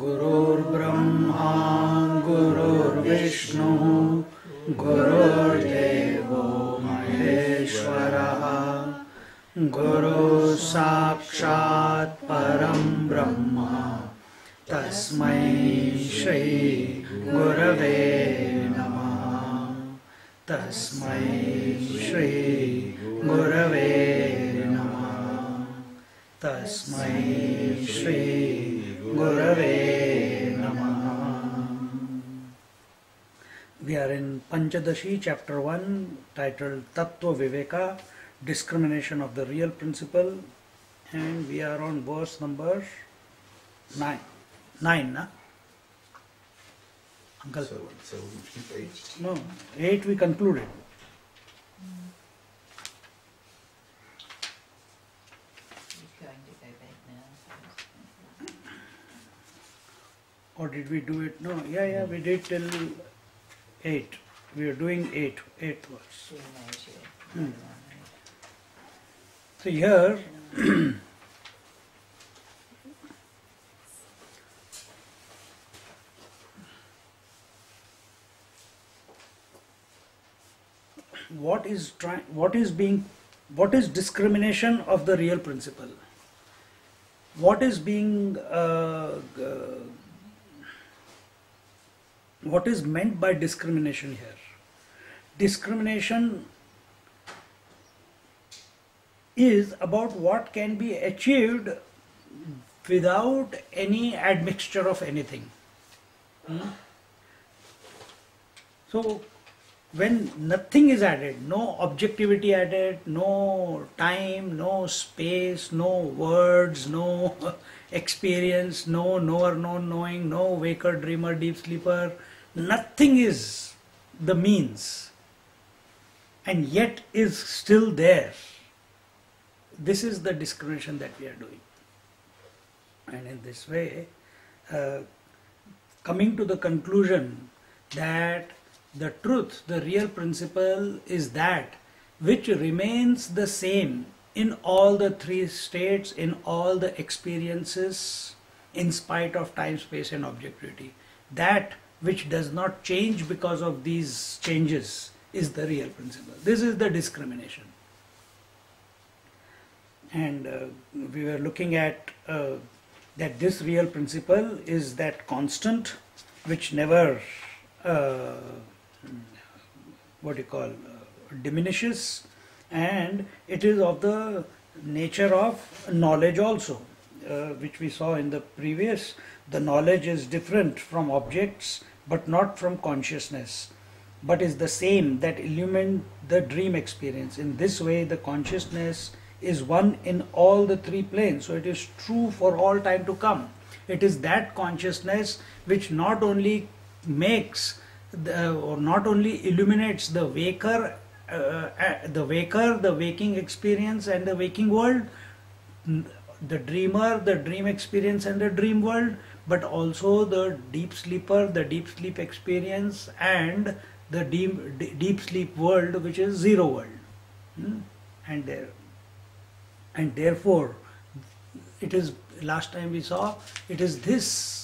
गुरुर्ब्रह्मा गुरुर्विष्णु गुरुर्देवो महेश्वरः गुरुः साक्षात् परं ब्रह्म तस्मै श्री गुरवे नमः तस्मै श्री गुरवे नमः तस्मै Shri Gurave Namaha. We are in Panchadashi, chapter 1, titled Tattva Viveka, Discrimination of the Real Principle, and we are on verse number 9. 9, na? Uncle? So we keep 8? No, 8 we concluded. Or did we do it? No, yeah, we did till 8. We are doing 8th verse. So here, what is discrimination of the real principle? What is being what is meant by discrimination here? Discrimination is about what can be achieved without any admixture of anything. So when nothing is added, no objectivity added, no time, no space, no words, no experience, no knower, no knowing, no waker, dreamer, deep sleeper, nothing is the means and yet is still there. This is the discrimination that we are doing. And in this way, coming to the conclusion that the truth, the real principle is that which remains the same in all the three states, in all the experiences, in spite of time, space and objectivity. That which does not change because of these changes is the real principle. This is the discrimination. And we were looking at that this real principle is that constant which never diminishes, and it is of the nature of knowledge also, which we saw in the previous. The knowledge is different from objects but not from consciousness, but is the same that illumines the dream experience. In this way the consciousness is one in all the three planes, so it is true for all time to come. It is that consciousness which not only makes or not only illuminates the waker, the waking experience and the waking world, the dreamer, the dream experience and the dream world, but also the deep sleeper, the deep sleep experience and the deep sleep world, which is zero world. And therefore it is, last time we saw, it is this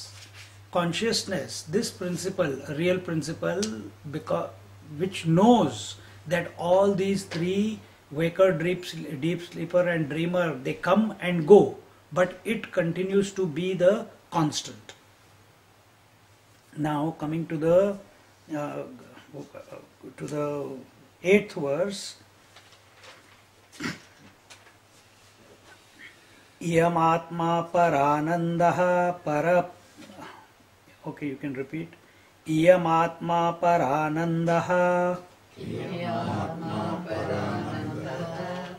consciousness, this principle, real principle, which knows that all these three, waker, deep sleeper and dreamer, they come and go, but it continues to be the constant. Now coming to the 8th verse. Iyam atma paranandah para. Okay, you can repeat. Iyam atma paranandah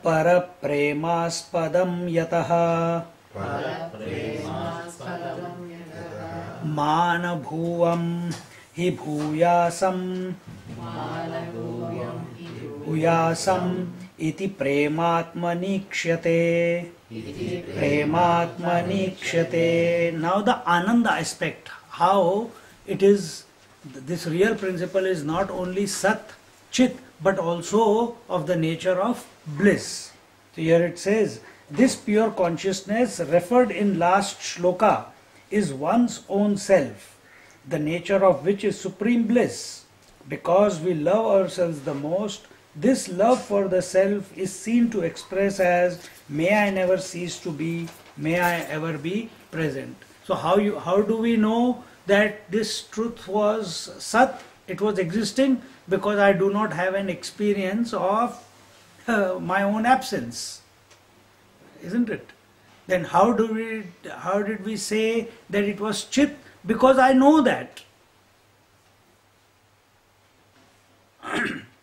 para premaspadam yatah Manabhuvam hi bhuyasam bhuyasam iti prematmanikshate. Prematmanikshate. Now the Ananda aspect, how it is, this real principle is not only Sat, Chit, but also of the nature of bliss. So here it says, this pure consciousness referred in last shloka is one's own self, the nature of which is supreme bliss. Because we love ourselves the most, this love for the self is seen to express as, may I never cease to be, may I ever be present. So how do we know that this truth was Sat? It was existing because I do not have an experience of my own absence, isn't it? Then how did we say that it was Chit? Because I know that.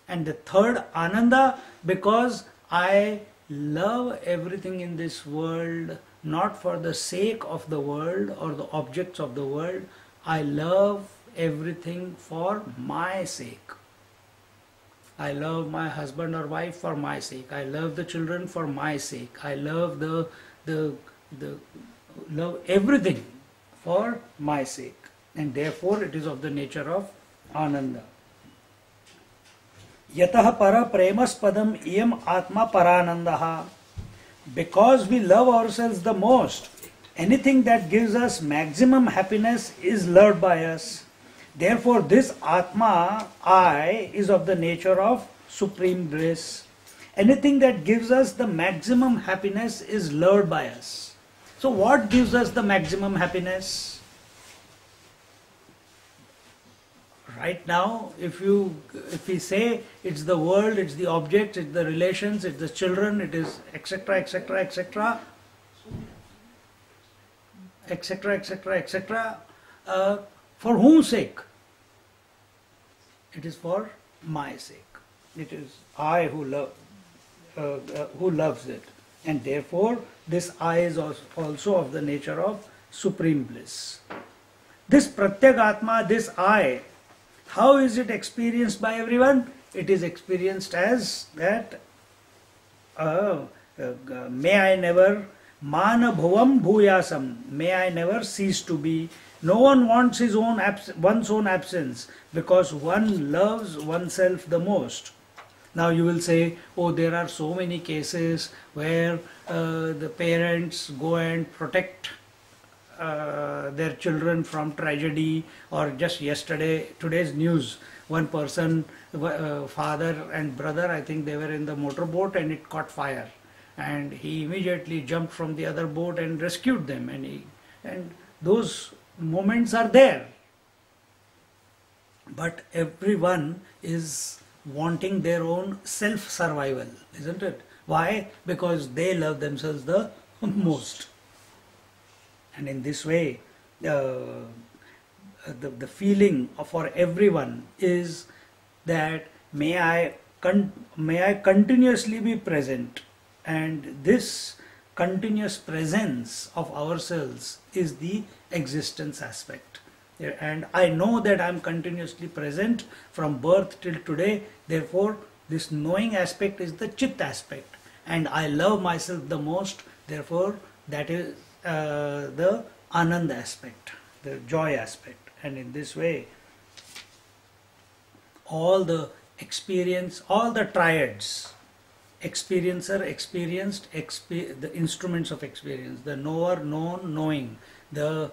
And the third, Ananda, because I love everything in this world not for the sake of the world or the objects of the world. I love everything for my sake. I love my husband or wife for my sake. I love the children for my sake. I love love everything for my sake. And therefore it is of the nature of Ananda. Yatah para premaspadam iyam atma paranandaha. Because we love ourselves the most, anything that gives us maximum happiness is loved by us. Therefore this Atma, I, is of the nature of supreme bliss. Anything that gives us the maximum happiness is loved by us. So what gives us the maximum happiness? Right now, if we say it's the world, it's the objects, it's the relations, it's the children, it is etc., etc., etc., etc., etc., etc., for whose sake? It is for my sake. It is I who loves it, and therefore this I is also of the nature of supreme bliss. This Pratyagatma, this I, how is it experienced by everyone? It is experienced as that may I never, manabhuvam bhuyasam, may I never cease to be. No one wants one's own absence because one loves oneself the most. Now you will say, oh, there are so many cases where the parents go and protect their children from tragedy, or just today's news, one person, father and brother, I think they were in the motorboat and it caught fire, and he immediately jumped from the other boat and rescued them, and those moments are there. But everyone is wanting their own self-survival, isn't it? Why? Because they love themselves the most. And in this way, the feeling for everyone is that may I continuously be present, and this continuous presence of ourselves is the existence aspect. And I know that I am continuously present from birth till today. Therefore, this knowing aspect is the Chit aspect, and I love myself the most. Therefore, that is the Ananda aspect, the joy aspect. And in this way, all the experience, all the triads, experiencer, experienced, the instruments of experience, the knower, known, knowing, the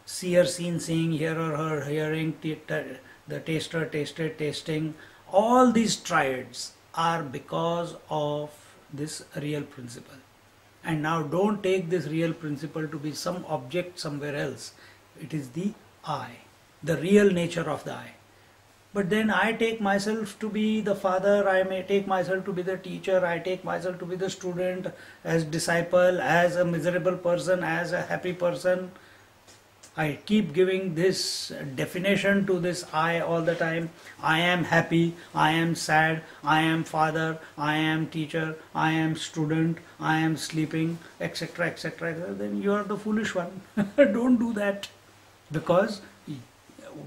seer, seen, seeing, hearer, heard, hearing, the taster, tasted, tasting, all these triads are because of this real principle. And now don't take this real principle to be some object somewhere else. It is the I, the real nature of the I. But then I take myself to be the father, I may take myself to be the teacher, I take myself to be the student, as disciple, as a miserable person, as a happy person. I keep giving this definition to this I all the time. I am happy, I am sad, I am father, I am teacher, I am student, I am sleeping, etc., etc. Then you are the foolish one. Don't do that. because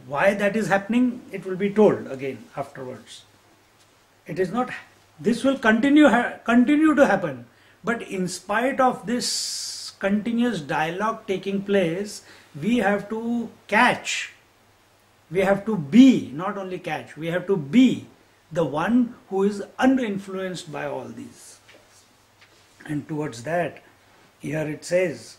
why that is happening, it will be told again afterwards. It is not, this will continue to happen, but in spite of this continuous dialogue taking place, we have to catch, we have to be, not only catch, we have to be the one who is uninfluenced by all these. And towards that, here it says,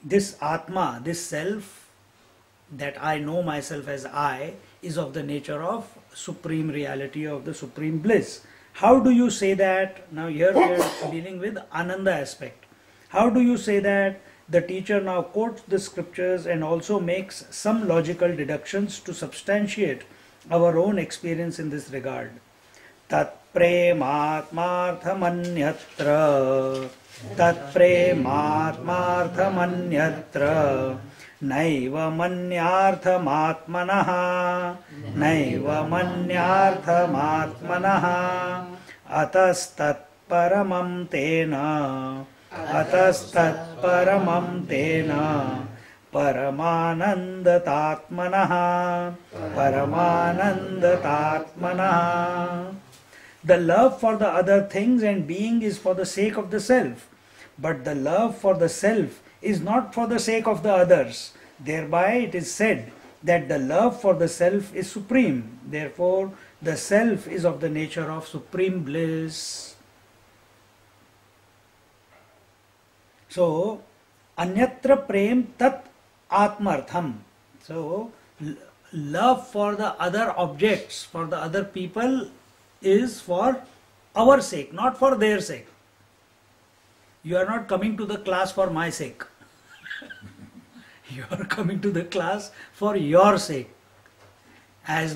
this Atma, this self, that I know myself as I, is of the nature of supreme reality, of the supreme bliss. How do you say that? Now here we are dealing with Ananda aspect. How do you say that? The teacher now quotes the scriptures and also makes some logical deductions to substantiate our own experience in this regard. Tat prematmarthamanyatra, tat prematmarthamanyatra, naiva manyarthamatmanaha, naiva manyarthamatmanaha, atastat paramam tena, atastat paramam tena, paramanandatatmanaha, paramanandatatmanaha. The love for the other things and being is for the sake of the self, but the love for the self is not for the sake of the others. Thereby it is said that the love for the self is supreme. Therefore, the self is of the nature of supreme bliss. So, anyatra prem tat atmartham. So, love for the other objects, for the other people, is for our sake, not for their sake. You are not coming to the class for my sake. You are coming to the class for your sake. As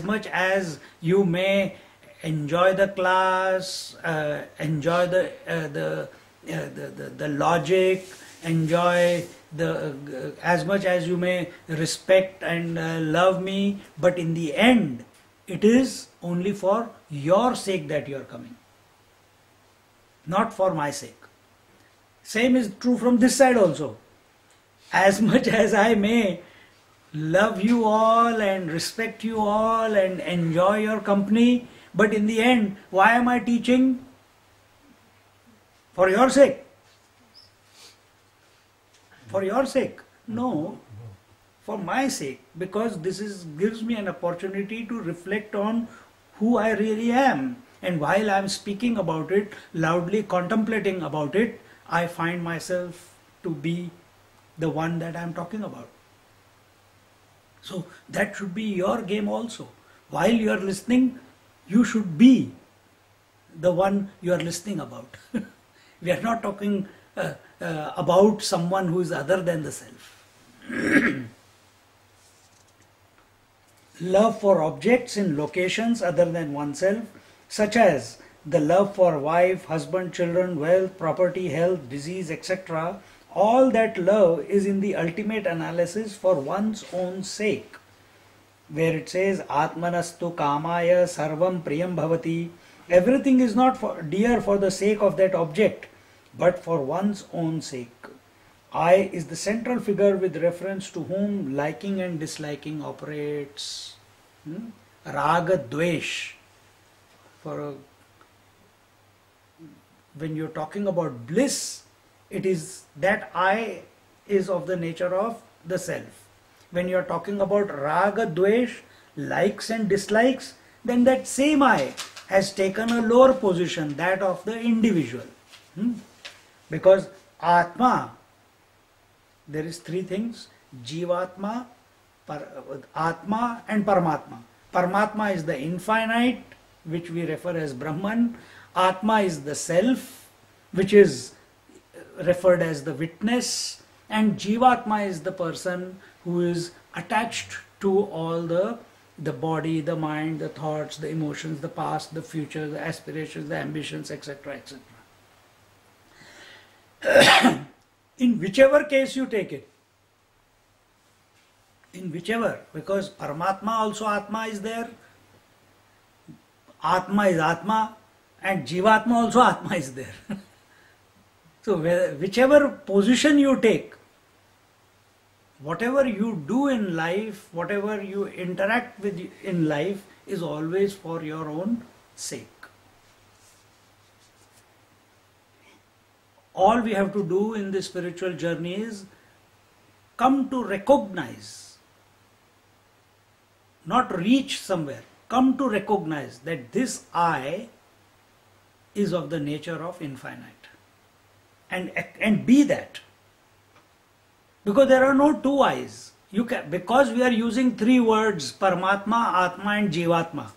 much as you may enjoy the class, enjoy the logic, enjoy as much as you may respect and love me, but in the end, it is only for your sake that you are coming, not for my sake. Same is true from this side also. As much as I may love you all and respect you all and enjoy your company, but in the end, why am I teaching? For your sake. For your sake. No. For my sake, because this gives me an opportunity to reflect on who I really am. And while I am speaking about it, loudly contemplating about it, I find myself to be the one that I am talking about. So that should be your game also. While you are listening, you should be the one you are listening about. We are not talking about someone who is other than the self. Love for objects in locations other than oneself, such as the love for wife, husband, children, wealth, property, health, disease, etc. All that love is in the ultimate analysis for one's own sake, where it says Atmanastu kamaya sarvam priyam bhavati. Everything is not dear for the sake of that object, but for one's own sake. I is the central figure with reference to whom liking and disliking operates. Raga dvesh. When you're talking about bliss, it is that I is of the nature of the self. When you're talking about raga dvesh, likes and dislikes, then that same I has taken a lower position, that of the individual. Because Atma, there is three things: Jivatma, Atma and Paramatma. Paramatma is the infinite, which we refer as Brahman. Atma is the self, which is referred as the witness. And Jivatma is the person who is attached to all the body, the mind, the thoughts, the emotions, the past, the future, the aspirations, the ambitions, etc., etc. In whichever case you take it, in whichever, because Paramatma also Atma is there, Atma is Atma, and Jivatma also Atma is there. So whichever position you take, whatever you do in life, whatever you interact with in life is always for your own sake. All we have to do in this spiritual journey is come to recognize, not reach somewhere, come to recognize that this I is of the nature of infinite. And be that. Because there are no two I's. Because we are using three words, Paramatma, Atma and Jivatma.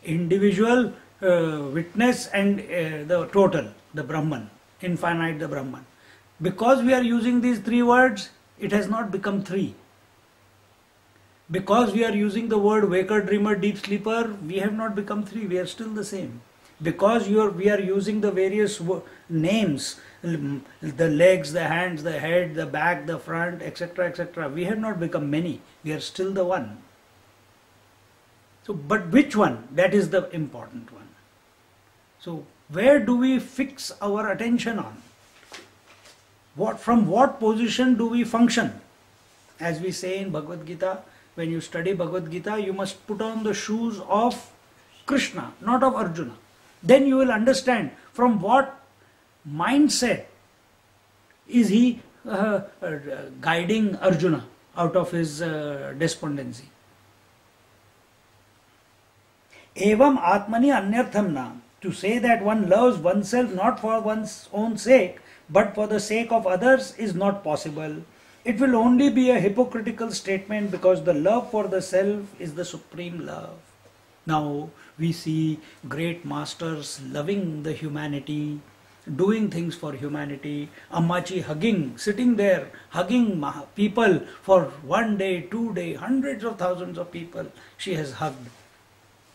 Individual, witness and the total, the Brahman. Infinite, the Brahman. Because we are using these three words, it has not become three. Because we are using the word waker, dreamer, deep sleeper, we have not become three, we are still the same. Because we are using the various names, the legs, the hands, the head, the back, the front, etc., etc., we have not become many, we are still the one. So, but which one? That is the important one. So, where do we fix our attention on? From what position do we function? As we say in Bhagavad Gita, when you study Bhagavad Gita, you must put on the shoes of Krishna, not of Arjuna. Then you will understand from what mindset is he guiding Arjuna out of his despondency. Evam atmani anyartham na. To say that one loves oneself not for one's own sake, but for the sake of others is not possible. It will only be a hypocritical statement because the love for the self is the supreme love. Now we see great masters loving the humanity, doing things for humanity. Ammachi hugging, sitting there, hugging people for 1 day, 2 days, hundreds of thousands of people she has hugged.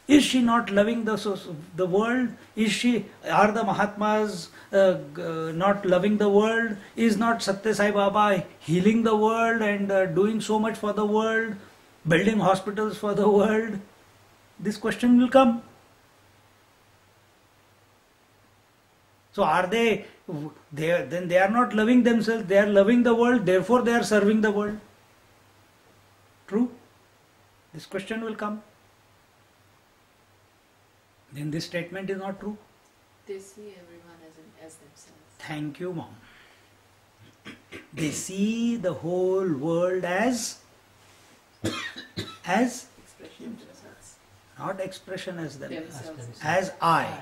Is she not loving the world? Are the Mahatmas not loving the world? Is not Satya Sai Baba healing the world and doing so much for the world, building hospitals for the world? This question will come. So are then they are not loving themselves, they are loving the world, therefore they are serving the world. True? This question will come. Then this statement is not true. They see everyone as themselves. Thank you, Mom. They see the whole world as Expression of themselves. not expression as Themselves. as I.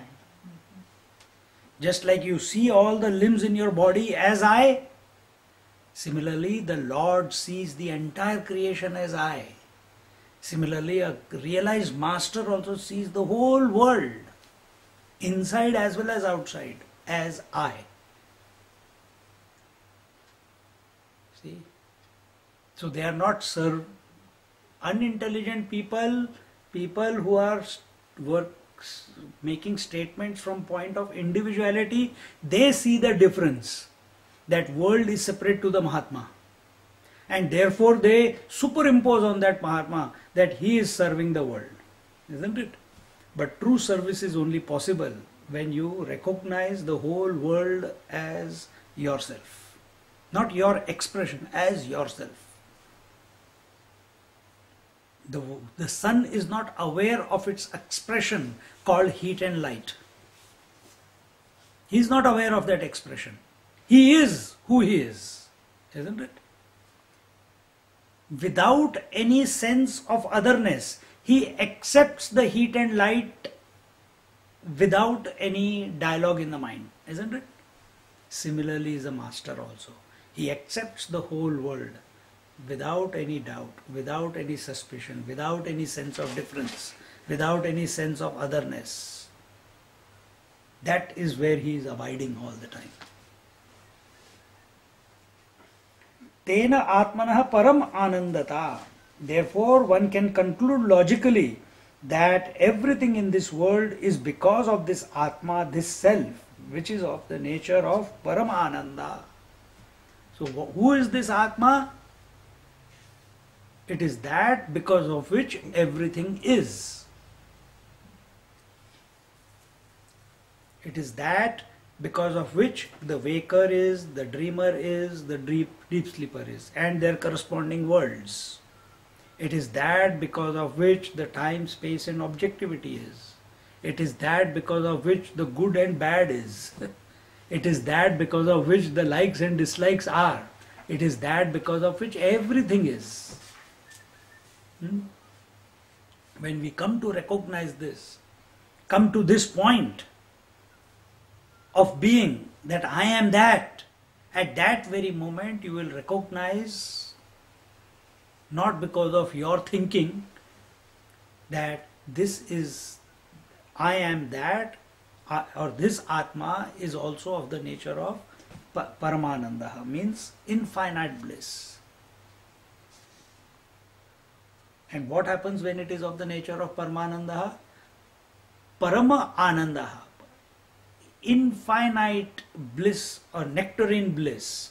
Just like you see all the limbs in your body as I, similarly the Lord sees the entire creation as I. Similarly, a realized master also sees the whole world, inside as well as outside, as I. See? So they are not unintelligent people who are making statements from point of individuality. They see the difference, that world is separate to the Mahatma. And therefore they superimpose on that Mahatma that he is serving the world. Isn't it? But true service is only possible when you recognize the whole world as yourself. Not your expression, as yourself. The sun is not aware of its expression called heat and light. He is not aware of that expression. He is who he is. Isn't it? Without any sense of otherness, he accepts the heat and light without any dialogue in the mind, isn't it? Similarly is a master also. He accepts the whole world without any doubt, without any suspicion, without any sense of difference, without any sense of otherness. That is where he is abiding all the time. Tena atmanah param anandata. Therefore, one can conclude logically that everything in this world is because of this Atma, this self, which is of the nature of param ananda. So, who is this Atma? It is that because of which everything is. It is that because of which the waker is, the dreamer is, the deep sleeper is, and their corresponding worlds. It is that because of which the time, space and objectivity is. It is that because of which the good and bad is. It is that because of which the likes and dislikes are. It is that because of which everything is. When we come to recognize this, come to this point of being that I am that, at that very moment you will recognize, not because of your thinking, that this is, I am that, or this Atma is also of the nature of Paramananda, means infinite bliss. And what happens when it is of the nature of Paramananda? Parama Ananda, infinite bliss or nectarine bliss,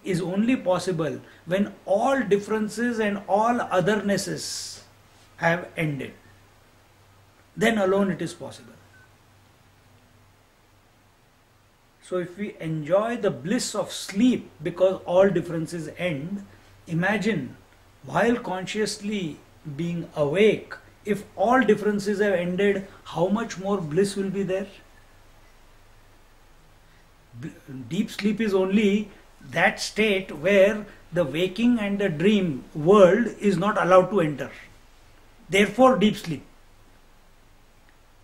is only possible when all differences and all othernesses have ended. Then alone it is possible. So if we enjoy the bliss of sleep because all differences end, imagine while consciously being awake, if all differences have ended, how much more bliss will be there? Deep sleep is only that state where the waking and the dream world is not allowed to enter. Therefore deep sleep.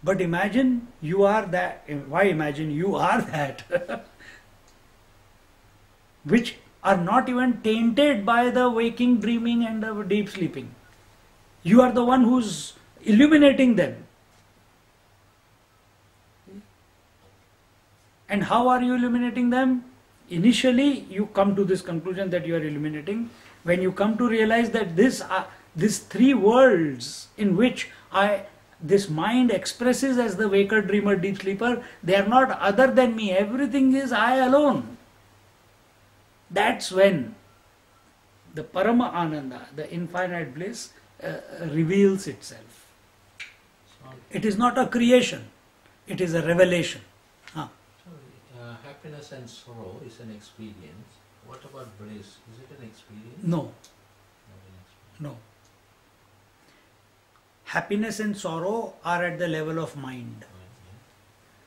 But imagine you are that. Why imagine? You are that. Which are not even tainted by the waking, dreaming and the deep sleeping. You are the one who's illuminating them. And how are you illuminating them? Initially you come to this conclusion that you are illuminating. When you come to realize that these three worlds in which this mind expresses as the waker, dreamer, deep sleeper, they are not other than me. Everything is I alone. That's when the Parama Ananda, the infinite bliss, reveals itself. It is not a creation, it is a revelation. Happiness and sorrow is an experience. What about bliss? Is it an experience? No, Not an experience. no. Happiness and sorrow are at the level of mind.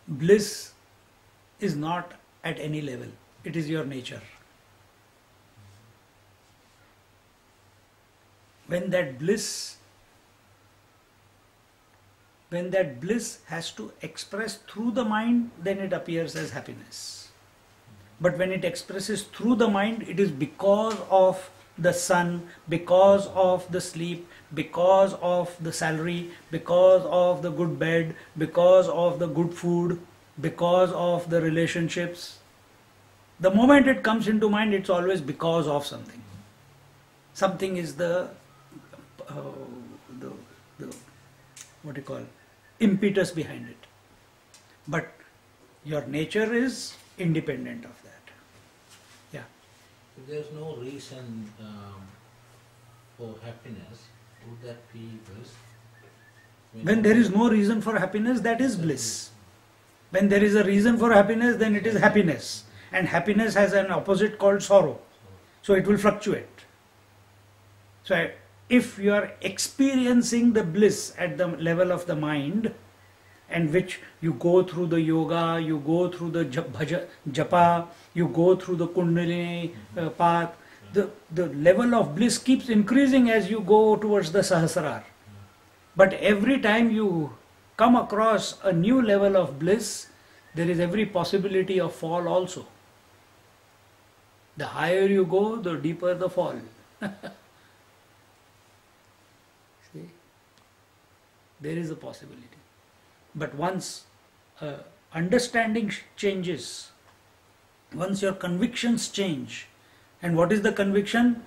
Bliss is not at any level. It is your nature. When that bliss has to express through the mind, then it appears as happiness. But when it expresses through the mind, it is because of the sun, because of the sleep, because of the salary, because of the good bed, because of the good food, because of the relationships. The moment it comes into mind, it's always because of something. Something is the what do you call, impetus behind it. But your nature is independent of that. Yeah. If there is no reason for happiness, would that be bliss? When there is no reason for happiness, that is bliss. When there is a reason for happiness, then it is happiness. And happiness has an opposite called sorrow. So it will fluctuate. So if you are experiencing the bliss at the level of the mind, and which you go through the yoga, you go through the japa, you go through the kundalini path, the level of bliss keeps increasing as you go towards the sahasrar. But every time you come across a new level of bliss, there is every possibility of fall also. The higher you go, the deeper the fall. See? There is a possibility. But once understanding changes, once your convictions change, and what is the conviction?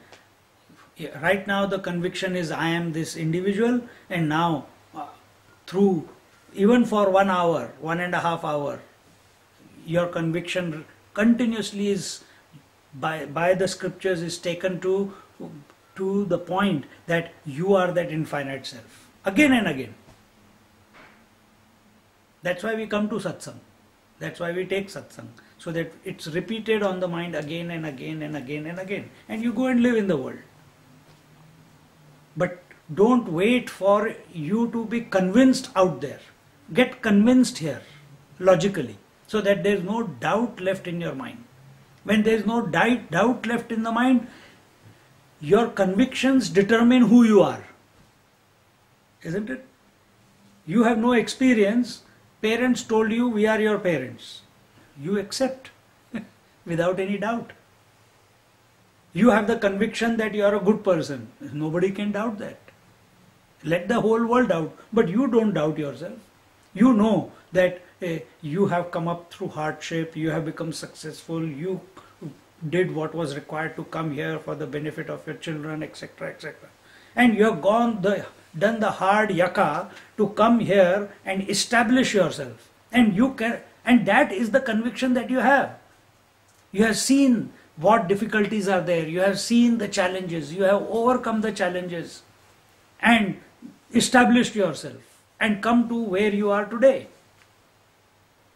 Right now the conviction is I am this individual, and now through even for 1 hour, 1.5 hours, your conviction continuously is by the scriptures is taken to the point that you are that infinite self again and again. That's why we come to satsang. That's why we take satsang, so that it's repeated on the mind again and again and again and again, and you go and live in the world. But don't wait for you to be convinced out there. Get convinced here, logically, so that there is no doubt left in your mind. When there is no doubt left in the mind, your convictions determine who you are. Isn't it? You have no experience. Parents told you, we are your parents. You accept without any doubt. You have the conviction that you are a good person. Nobody can doubt that. Let the whole world doubt, but you don't doubt yourself. You know that you have come up through hardship, you have become successful, you did what was required to come here for the benefit of your children, etc., etc. And you have done the hard yaka to come here and establish yourself. And that is the conviction that you have. You have seen what difficulties are there, you have seen the challenges, you have overcome the challenges and established yourself and come to where you are today.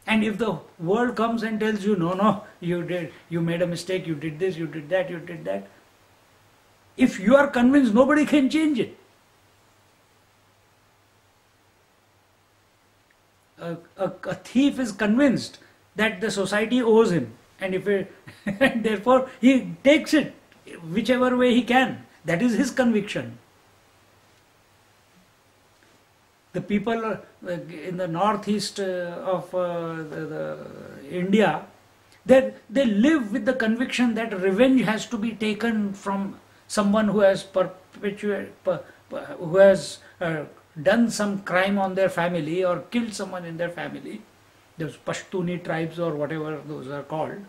And if the world comes and tells you, no, you made a mistake, you did this, you did that, if you are convinced, nobody can change it. A thief is convinced that the society owes him, and and therefore he takes it whichever way he can. That is his conviction. The people in the northeast of India, they live with the conviction that revenge has to be taken from someone who has done some crime on their family or killed someone in their family. Those Pashtuni tribes or whatever those are called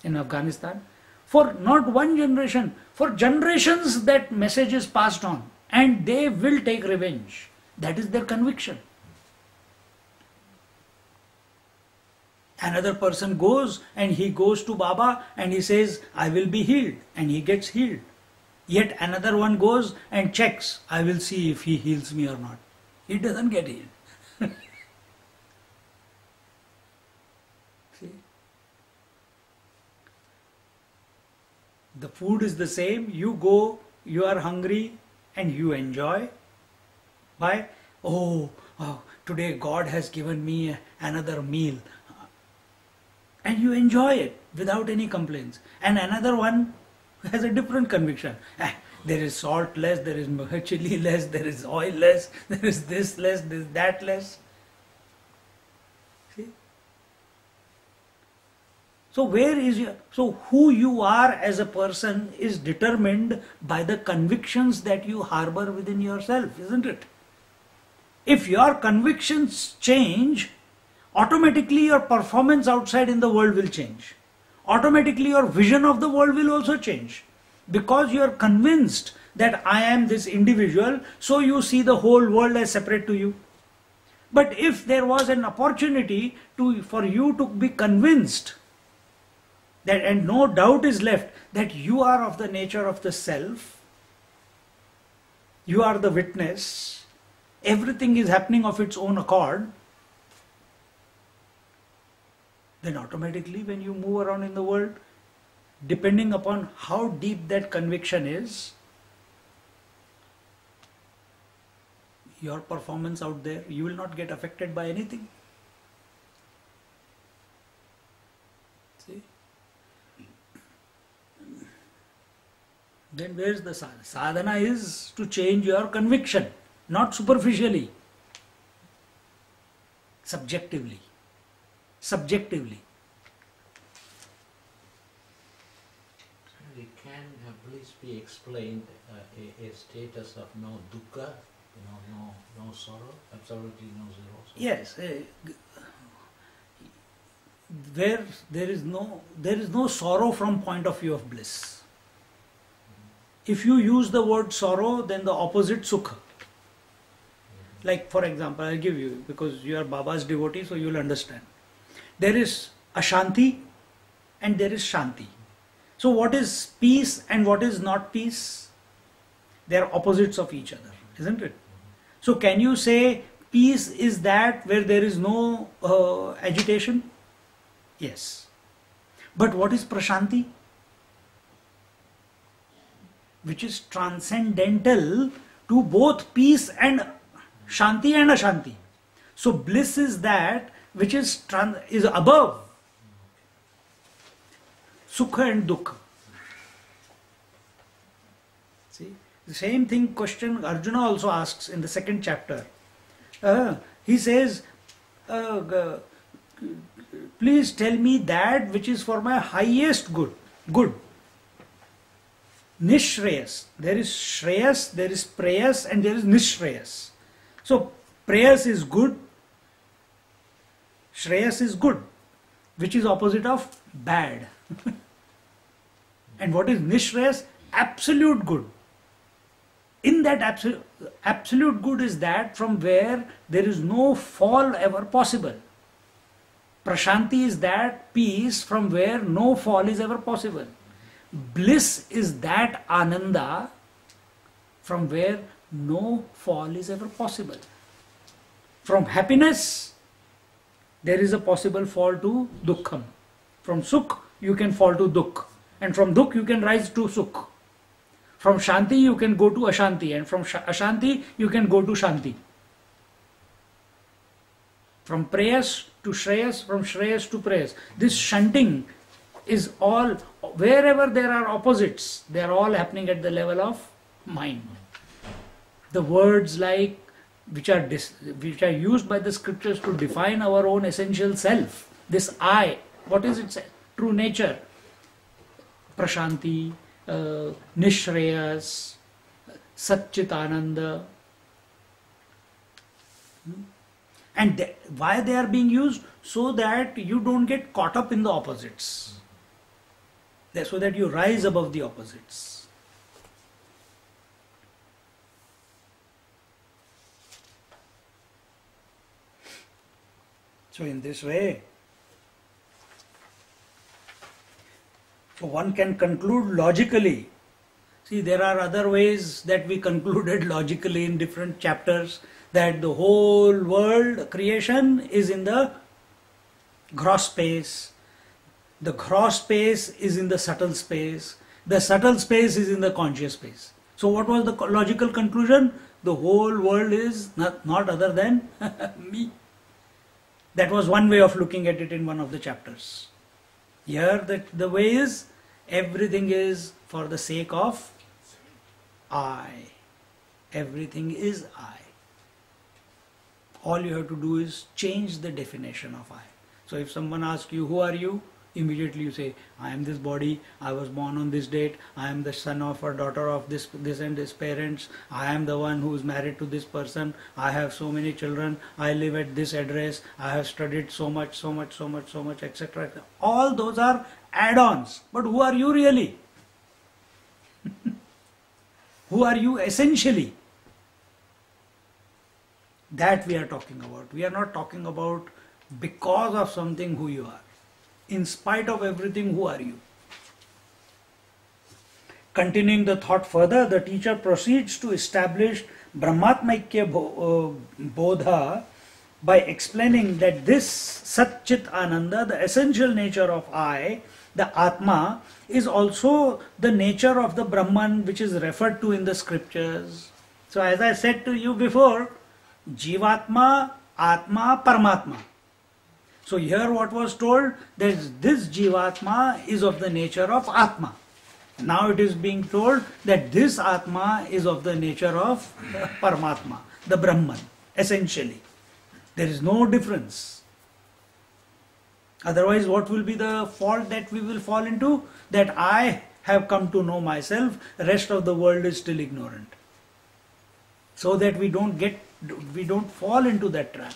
in Afghanistan. For not one generation, for generations that message is passed on, and they will take revenge. That is their conviction. Another person goes and he goes to Baba and he says, I will be healed, and he gets healed. Yet another one goes and checks, I will see if he heals me or not. He doesn't get healed. See? The food is the same. You go, you are hungry and you enjoy. Why? Oh, today God has given me another meal. And you enjoy it without any complaints. And another one has a different conviction. There is salt less, there is chili less, there is oil less, there is this less, there is that less. See? So who you are as a person is determined by the convictions that you harbor within yourself, isn't it? If your convictions change, automatically your performance outside in the world will change. Automatically your vision of the world will also change. Because you are convinced that I am this individual, so you see the whole world as separate to you. But if there was an opportunity for you to be convinced that, and no doubt is left, that you are of the nature of the self, you are the witness, everything is happening of its own accord, then automatically when you move around in the world, depending upon how deep that conviction is, your performance out there, you will not get affected by anything. See? Then where is the sadhana? Sadhana is to change your conviction, not superficially, subjectively. Subjectively. Can please be explained a status of no dukkha, no sorrow, absolutely no zero sorrow? Yes, where there is no sorrow from point of view of bliss. If you use the word sorrow, then the opposite sukha. Like for example, I'll give you, because you are Baba's devotee, so you will understand. There is Ashanti and there is Shanti. So what is peace and what is not peace? They are opposites of each other, isn't it? So can you say peace is that where there is no agitation? Yes. But what is prashanti? Which is transcendental to both peace and shanti and ashanti. So bliss is that which is above sukha and dukkha. See, the same thing question Arjuna also asks in the second chapter. He says, please tell me that which is for my highest good. Nishreyas. There is Shreyas, there is Preyas, and there is Nishreyas. So Preyas is good, Shreyas is good, which is opposite of bad. And what is Nishreyas? Absolute good. In that absolute good is that from where there is no fall ever possible. Prashanti is that peace from where no fall is ever possible. Bliss is that ananda from where no fall is ever possible. From happiness, there is a possible fall to dukkham. From sukh, you can fall to dukh. And from dukh, you can rise to sukh. From shanti, you can go to ashanti. And from ashanti, you can go to shanti. From prayas to shreyas, from shreyas to prayas. This shunting is all, wherever there are opposites, they are all happening at the level of mind. The words like, which are used by the scriptures to define our own essential self, this I, what is its true nature? Prashanti, Nishreyas, Satchitananda. And why they are being used? So that you don't get caught up in the opposites. So that you rise above the opposites. So in this way, so one can conclude logically. See, there are other ways that we concluded logically in different chapters, that the whole world creation is in the gross space. The gross space is in the subtle space. The subtle space is in the conscious space. So what was the logical conclusion? The whole world is not other than me. That was one way of looking at it in one of the chapters. Here the way is, everything is for the sake of I. Everything is I. All you have to do is change the definition of I. So if someone asks you, who are you? Immediately you say, I am this body, I was born on this date, I am the son of or daughter of this and this parents, I am the one who is married to this person, I have so many children, I live at this address, I have studied so much, etc. All those are add-ons. But who are you really? Who are you essentially? That we are talking about. We are not talking about because of something who you are. In spite of everything, who are you? Continuing the thought further, the teacher proceeds to establish Brahmatmaikya Bodha by explaining that this Satchit Ananda, the essential nature of I, the Atma, is also the nature of the Brahman which is referred to in the scriptures. So as I said to you before, Jivatma, Atma, Paramatma. So here what was told, that this Jivatma is of the nature of Atma. Now it is being told that this Atma is of the nature of Paramatma, the Brahman, essentially. There is no difference. Otherwise, what will be the fault that we will fall into? That I have come to know myself, rest of the world is still ignorant. So that we don't fall into that trap.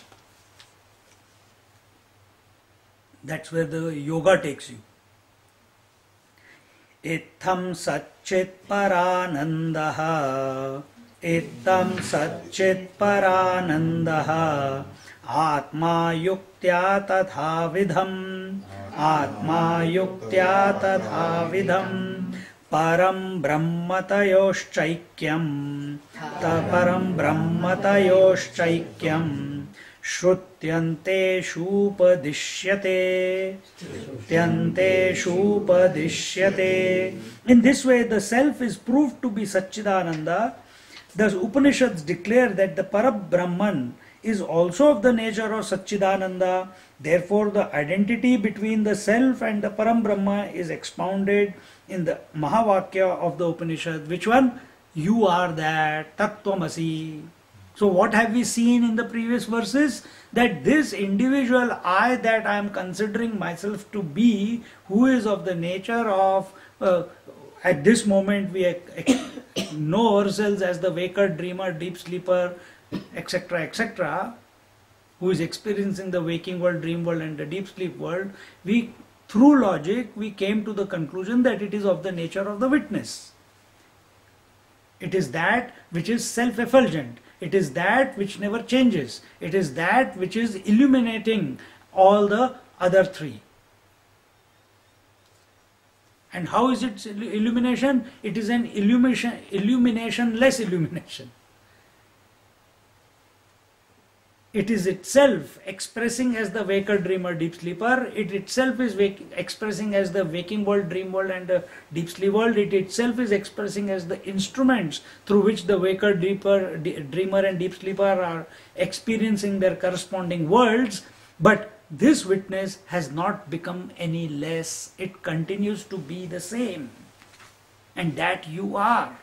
That's where the yoga takes you. Itham satchit paranandaha, itham satchit paranandaha, atma yuktya tatha vidham, atma yuktya tatha vidham, param brahmatayoshchaikyam, param brahmatayoshchaikyam, Shrutyante shupadishyate. In this way, the self is proved to be Satchidananda. The Upanishads declare that the Parabrahman is also of the nature of Satchidananda. Therefore, the identity between the self and the Param Brahma is expounded in the Mahavakya of the Upanishad. Which one? You are that, Tattvamasi. So what have we seen in the previous verses? That this individual I that I am considering myself to be, who is of the nature of, at this moment we know ourselves as the waker, dreamer, deep sleeper, etc., etc., who is experiencing the waking world, dream world and the deep sleep world, through logic we came to the conclusion that it is of the nature of the witness. It is that which is self-effulgent. It is that which never changes. It is that which is illuminating all the other three. And how is it illumination? It is an illuminationless illumination. It is itself expressing as the waker, dreamer, deep sleeper. It itself is expressing as the waking world, dream world and the deep sleep world. It itself is expressing as the instruments through which the waker, dreamer and deep sleeper are experiencing their corresponding worlds. But this witness has not become any less. It continues to be the same. And that you are.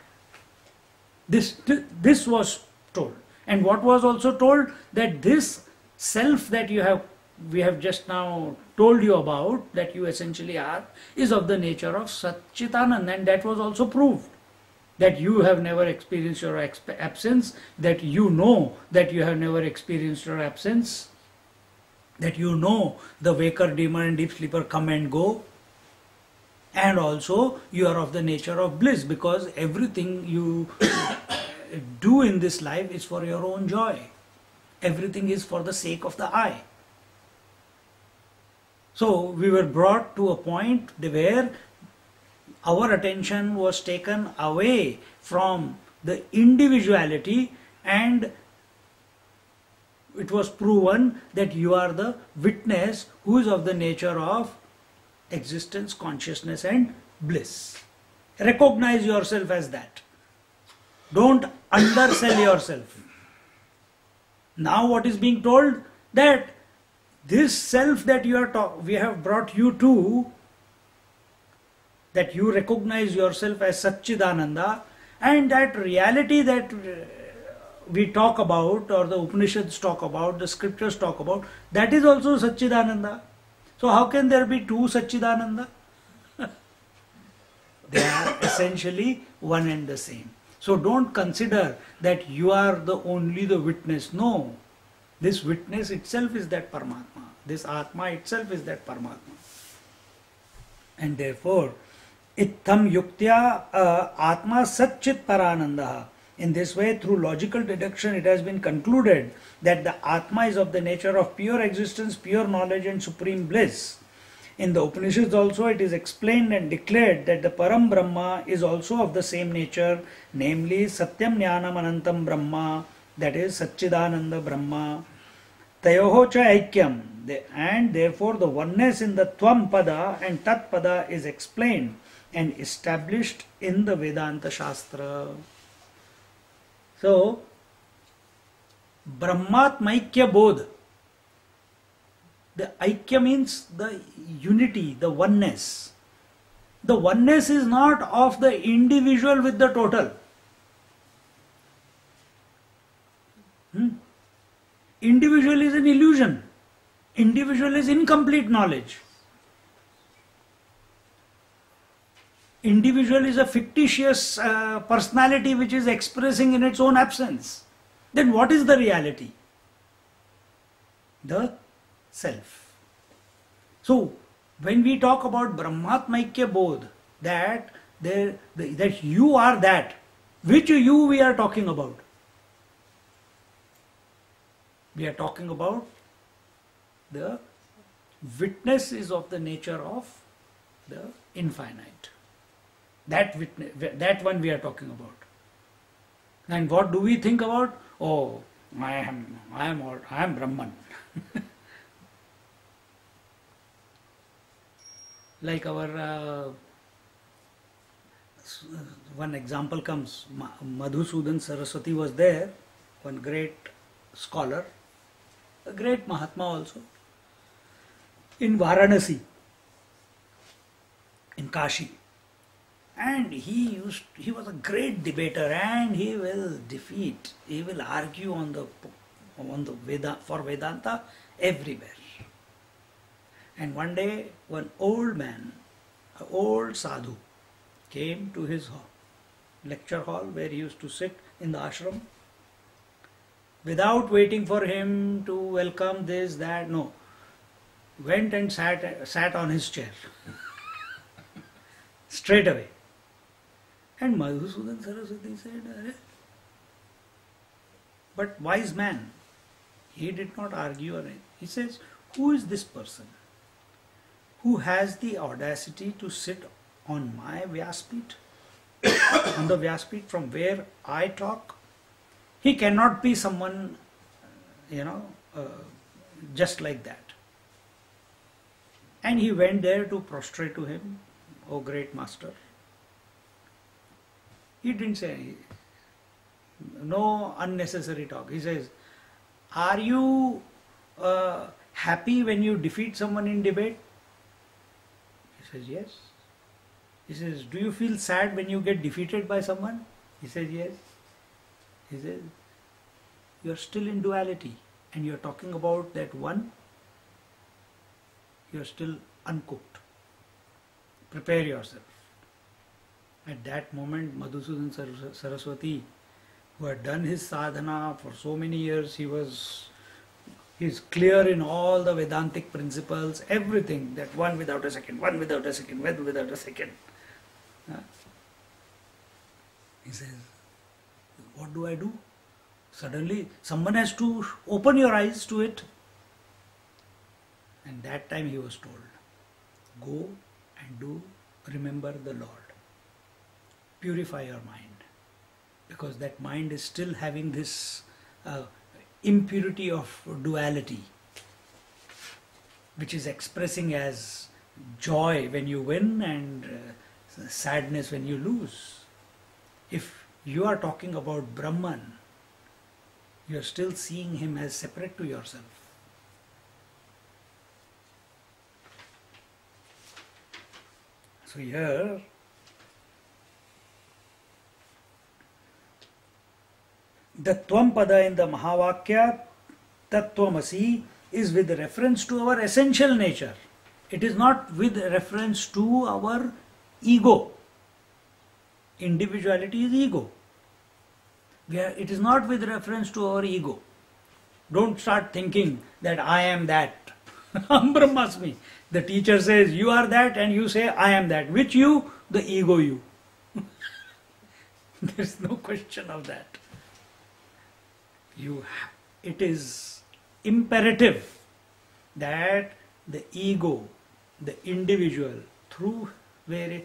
This was told. And what was also told, that this self that we have just now told you about, that you essentially are, is of the nature of Satchitananda, and that was also proved. That you have never experienced your absence, that you know that you have never experienced your absence, that you know the waker, dreamer and deep sleeper come and go, and also you are of the nature of bliss, because everything you do in this life is for your own joy. Everything is for the sake of the I. So we were brought to a point where our attention was taken away from the individuality, and it was proven that you are the witness who is of the nature of existence, consciousness and bliss. Recognize yourself as that. Don't undersell yourself. Now what is being told? That this self that we have brought you to, that you recognize yourself as Satchidananda, and that reality that we talk about, or the Upanishads talk about, the scriptures talk about, that is also Satchidananda. So how can there be two Satchidananda? They are essentially one and the same. So don't consider that you are only the witness. No, this witness itself is that Paramatma. This Atma itself is that Paramatma. And therefore, Ittham yuktya Atma Satchit Parananda. In this way, through logical deduction, it has been concluded that the Atma is of the nature of pure existence, pure knowledge and supreme bliss. In the Upanishads also it is explained and declared that the Param Brahma is also of the same nature, namely Satyam Jnanam Anantam Brahma, that is Satchidananda Brahma. Tayoho cha aikyam, and therefore the oneness in the Tvam Pada and Tat Pada is explained and established in the Vedanta Shastra. So, Brahmatmaikya Bodh. The Aikya means the unity, the oneness. The oneness is not of the individual with the total. Individual is an illusion. Individual is incomplete knowledge. Individual is a fictitious personality which is expressing in its own absence. Then what is the reality? The self. So, when we talk about Brahmatmaikya Bodh, that you are that, which you we are talking about? We are talking about the witness is of the nature of the infinite. That one we are talking about. And what do we think about? Oh, I am Brahman. Like our one example comes, Madhusudan Saraswati was there, one great scholar, a great Mahatma also, in Varanasi, in Kashi. And he was a great debater, and he will argue on the for Vedanta everywhere. And one day, one old man, an old sadhu, came to his lecture hall where he used to sit in the ashram. Without waiting for him to welcome this, that, no. Went and sat on his chair. Straight away. And Madhusudan Saraswati said, "Arey." But wise man, he did not argue or anything. He says, who is this person who has the audacity to sit on my Vyaspeeth, on the Vyaspeeth from where I talk? He cannot be someone, just like that. And he went there to prostrate to him, "O great master." He didn't say anything. No unnecessary talk. He says, "Are you happy when you defeat someone in debate?" He says, "Yes." He says, "Do you feel sad when you get defeated by someone?" He says, "Yes." He says, "You are still in duality and you are talking about that one. You are still uncooked. Prepare yourself." At that moment, Madhusudan Saraswati, who had done his sadhana for so many years, he's clear in all the Vedantic principles, everything, that one without a second, one without a second, one without a second. He says, "What do I do?" Suddenly, someone has to open your eyes to it. And that time he was told, "Go and remember the Lord. Purify your mind, because that mind is still having this impurity of duality, which is expressing as joy when you win and sadness when you lose. If you are talking about Brahman, you are still seeing him as separate to yourself." So here, the Tvam Pada in the Mahavakya, Tattvamasi, is with reference to our essential nature. It is not with reference to our ego. Individuality is ego. It is not with reference to our ego. Don't start thinking that I am that. Aham Brahmasmi. The teacher says you are that and you say I am that. Which you? The ego you. There is no question of that. It is imperative that the ego, the individual, through where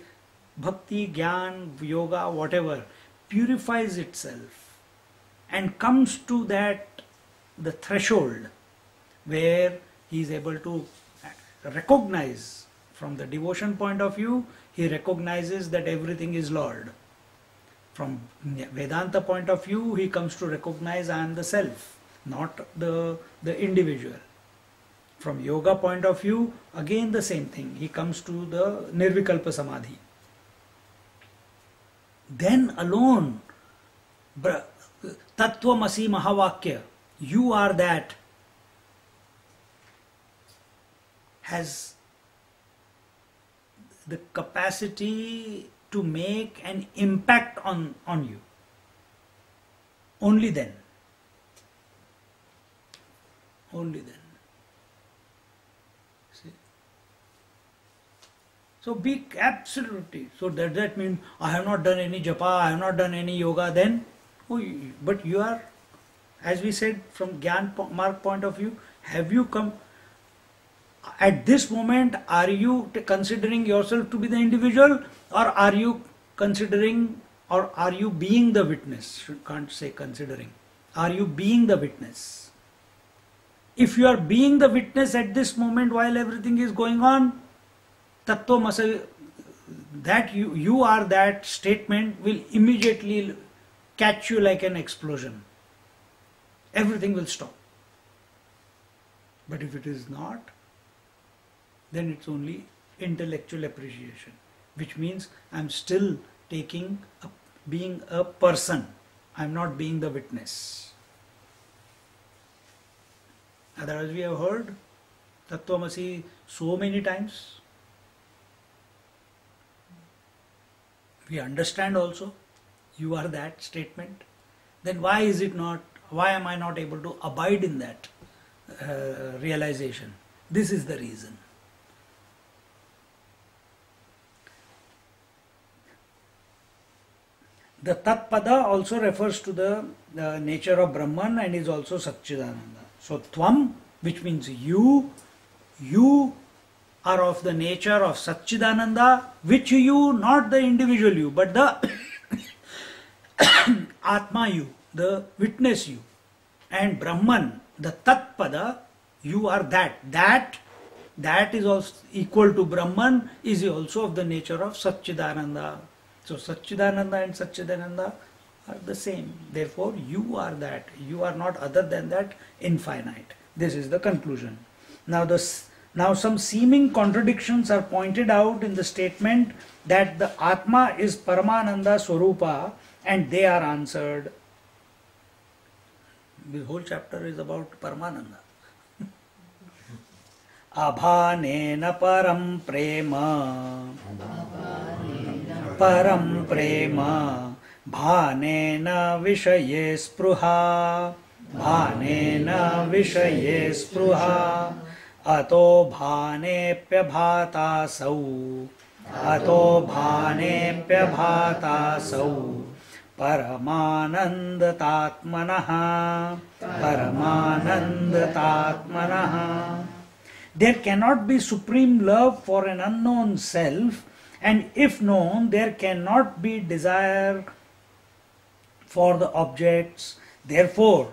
bhakti, jnana, yoga, whatever, purifies itself and comes to the threshold where he is able to recognize, from the devotion point of view, he recognizes that everything is Lord. From Vedanta point of view, he comes to recognize I am the self, not the individual. From yoga point of view, again the same thing. He comes to the Nirvikalpa Samadhi. Then alone, Tattvamasi Mahavakya, you are that, has the capacity to make an impact on you. Only then. Only then. See? So be absolutely. So does that mean I have not done any japa, I have not done any yoga then? But you are, as we said, from Gyan Mark point of view, have you come? At this moment, are you considering yourself to be the individual, or are you considering, or are you being the witness? Can't say considering. Are you being the witness? If you are being the witness at this moment while everything is going on, Tattvamasi, that you are that statement will immediately catch you like an explosion. Everything will stop. But if it is not, then it's only intellectual appreciation, which means I'm still being a person. I'm not being the witness. Otherwise, we have heard Tattvamasi so many times. We understand also, you are that statement. Then why am I not able to abide in that realization? This is the reason. The Tatpada also refers to the nature of Brahman and is also Satchidananda. So Tvam, which means you are of the nature of Satchidananda, which you, not the individual you, but the Atma you, the witness you. And Brahman, the Tatpada, you are that. That is also equal to Brahman, is also of the nature of Satchidananda. So Satchidananda and Satchidananda are the same. Therefore, you are that. You are not other than that, infinite. This is the conclusion. Now some seeming contradictions are pointed out in the statement that the Atma is Paramananda Swarupa, and they are answered. The whole chapter is about Paramananda. Abhanena param prema, param prema, bhanena vishaye spruha, bhanena vishaye spruha, ato bhanepya bhata sau, ato bhanepya bhata sau, paramanandatatmanaha, paramanandatatmanaha. There cannot be supreme love for an unknown self, and if known, there cannot be desire for the objects. Therefore,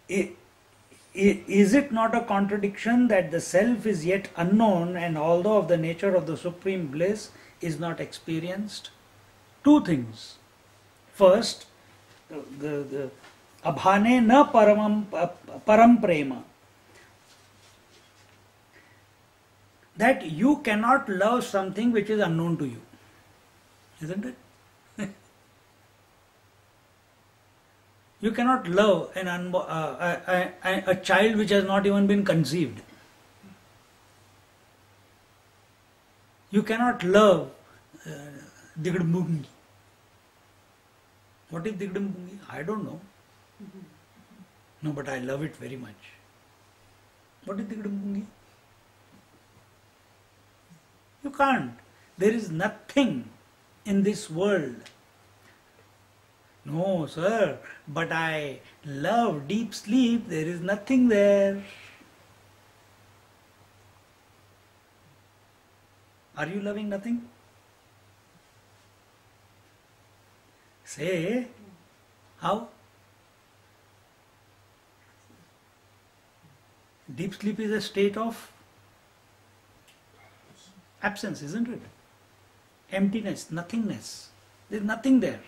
is it not a contradiction that the self is yet unknown, and although of the nature of the supreme bliss is not experienced? Two things. First, the abhane na param prema. That you cannot love something which is unknown to you. Isn't it? You cannot love a child which has not even been conceived. You cannot love Digdambungi. What is Digdambungi? I don't know. No, but I love it very much. What is Digdambungi? You can't. There is nothing in this world. No, sir, but I love deep sleep. There is nothing there. Are you loving nothing? Say, how? Deep sleep is a state of absence, isn't it? Emptiness, nothingness. There is nothing there.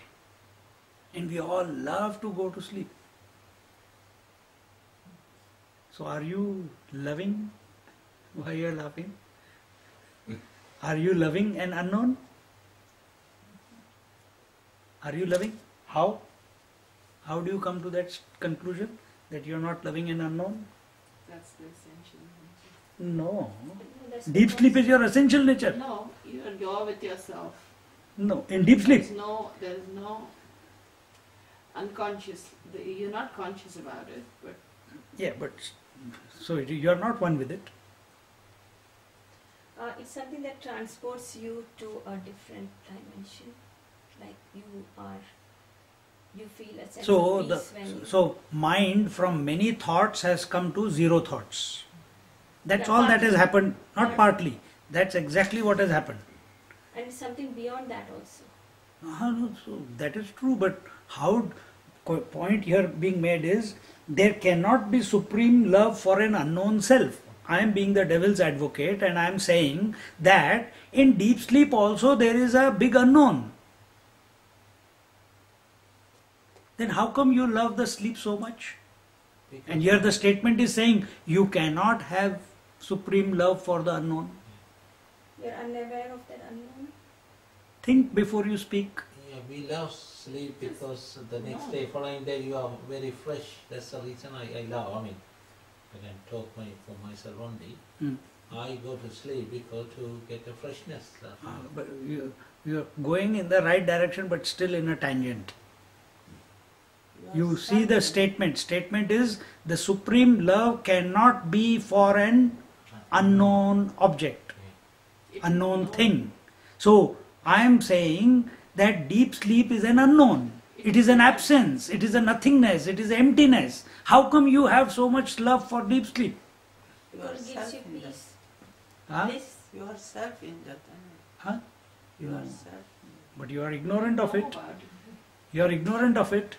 And we all love to go to sleep. So are you loving? Why you are laughing? Are you loving an unknown? Are you loving? How? How do you come to that conclusion that you are not loving an unknown? That's the essential nature. No. Deep sleep is your essential nature. No, you're with yourself. No, in deep sleep. There is no unconscious. You're not conscious about it, but Yeah, but so you are not one with it. It's something that transports you to a different dimension. Like you feel a sense So of peace when so mind from many thoughts has come to zero thoughts. That's Yeah, all that has partly. happened. Not partly. That's exactly what has happened. and something beyond that also. So that is true, but how point here being made is there cannot be supreme love for an unknown self. I am being the devil's advocate and I am saying that in deep sleep also there is a big unknown. Then how come you love the sleep so much? Because And here the statement is saying you cannot have supreme love for the unknown. You're unaware of that unknown. Think before you speak. yeah, we love sleep because the next day, following day, you are very fresh. That's the reason I love. I mean, I can talk for myself only. Hmm. I go to sleep because to get a freshness. But you're going in the right direction but still in a tangent. You see the statement. Statement is the supreme love cannot be for an unknown object, It is unknown known. thing. So I am saying that deep sleep is an unknown. It is an absence. It is a nothingness. It is emptiness. How come you have so much love for deep sleep? Because it gives you peace. Huh? Bliss. Yourself in that. Huh? No. Yourself. But you are ignorant of Know it. about it. You are ignorant of it.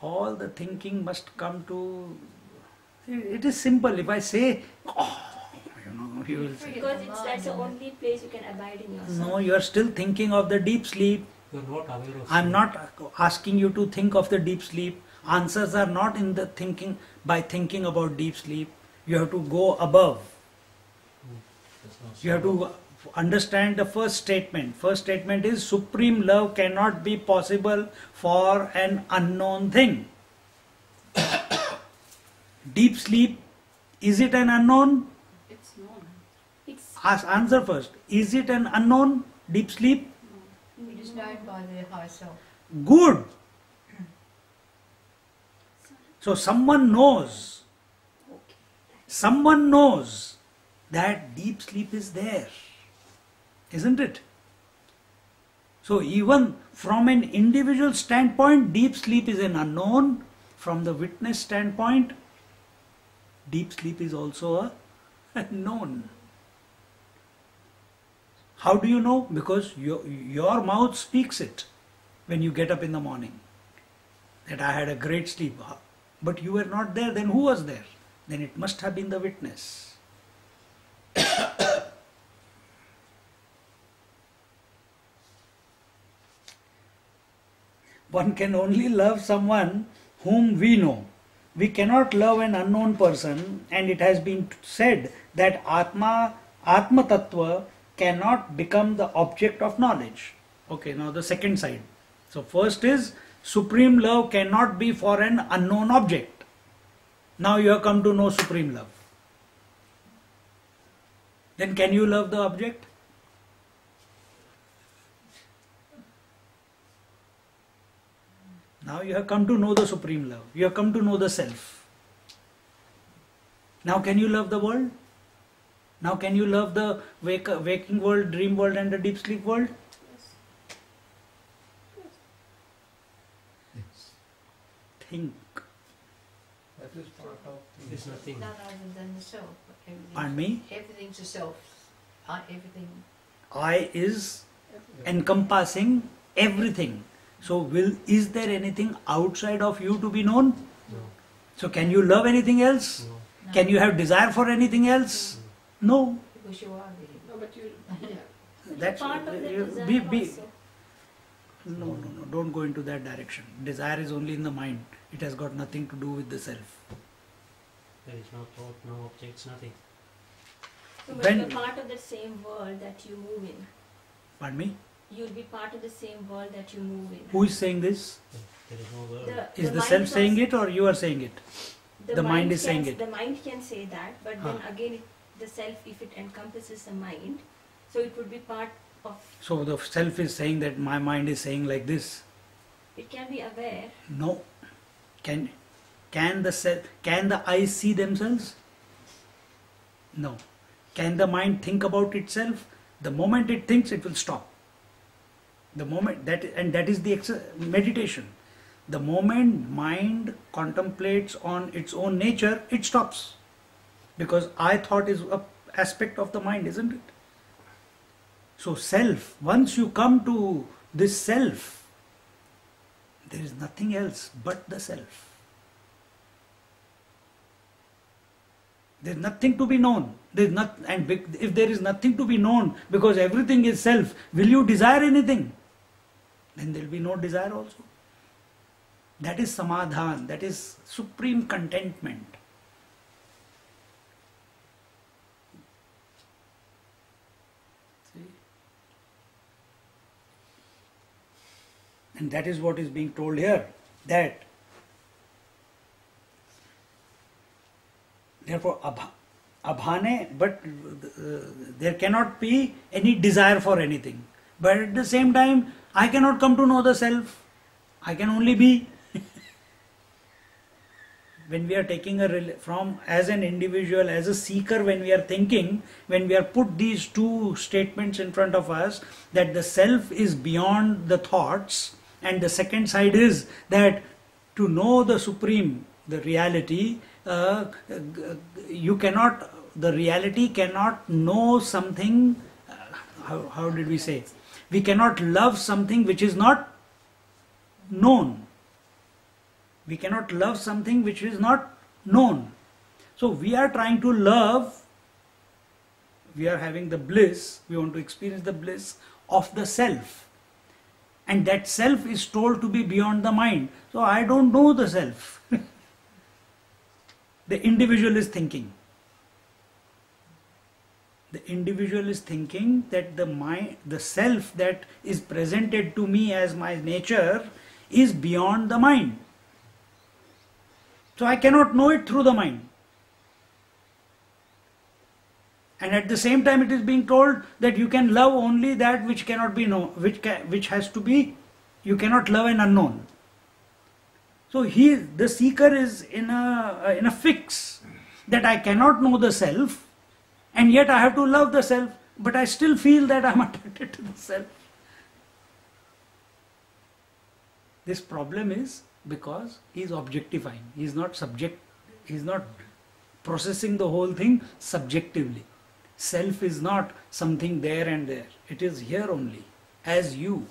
All the thinking must come to. It is simple. If I say, oh, you will say, Because that's the only place you can abide in yourself. no, you are still thinking of the deep sleep. You are not aware of. I am sleep. not asking you to think of the deep sleep. Answers are not in the thinking by thinking about deep sleep. You have to go above. There's no You have to understand the first statement. First statement is supreme love cannot be possible for an unknown thing. Deep sleep, is it an unknown? It's known. It's Answer first. Is it an unknown? Deep sleep? It is known by the higher self. Good. So someone knows. Someone knows that deep sleep is there. Isn't it? So even from an individual standpoint, deep sleep is an unknown. From the witness standpoint, deep sleep is also a known. How do you know? Because your mouth speaks it when you get up in the morning. That I had a great sleep. But you were not there, then who was there? Then it must have been the witness. One can only love someone whom we know. We cannot love an unknown person, and it has been said that Atma Tattva cannot become the object of knowledge. Okay, now the second side. So first is supreme love cannot be for an unknown object. Now you have come to know supreme love. Then can you love the object? Now you have come to know the supreme love. You have come to know the self. Now can you love the world? Now can you love the waking world, dream world and the deep sleep world? Think. That is part of. It is nothing. None other than the self. Pardon me? Everything's a self. Everything. I is encompassing everything. So is there anything outside of you to be known? No. So can you love anything else? No. Can you have desire for anything else? No. Because you are the. No, but you, yeah. That's part of the you- desire be- also. No, don't go into that direction. Desire is only in the mind. It has got nothing to do with the self. There is no thought, no objects, nothing. So, but When- you're part of the same world that you move in. Pardon me? You'll be part of the same world that you move in. Who is saying this? There is no world. Is the mind self saying also- it or you are saying it? the mind is can- saying it. The mind can say that, but then Huh. again, the self, if it encompasses the mind, so it would be part of. So the self is saying that my mind is saying like this. It can be aware. No. Can the eyes see themselves? No. Can the mind think about itself? The moment it thinks, it will stop. The moment that is the meditation. The moment mind contemplates on its own nature, it stops. Because I thought is an aspect of the mind, isn't it? So self, once you come to this self, there is nothing else but the self. There is nothing to be known. There is not, and if there is nothing to be known, because everything is self, will you desire anything? Then there will be no desire also. That is samadhan, that is supreme contentment. See? And that is what is being told here, that therefore abhane, but there cannot be any desire for anything. But at the same time, I cannot come to know the self. I can only be. When we are taking from as an individual, as a seeker, when we are thinking, when we are put these two statements in front of us, that the self is beyond the thoughts, and the second side is that to know the supreme, the reality, you cannot, the reality cannot know something, how did we say? We cannot love something which is not known. We cannot love something which is not known. So we are trying to love, we are having the bliss, we want to experience the bliss of the self. And that self is told to be beyond the mind. So I don't know the self. The individual is thinking. The individual is thinking that the mind, the self that is presented to me as my nature is beyond the mind. So I cannot know it through the mind. And at the same time it is being told that you can love only that which cannot be known, which has to be, you cannot love an unknown. So the seeker is in a fix that I cannot know the self, and yet I have to love the self, but I still feel that I am attracted to the self. This problem is because he is objectifying. He is not processing the whole thing subjectively. Self is not something there and there. It is here only, as you,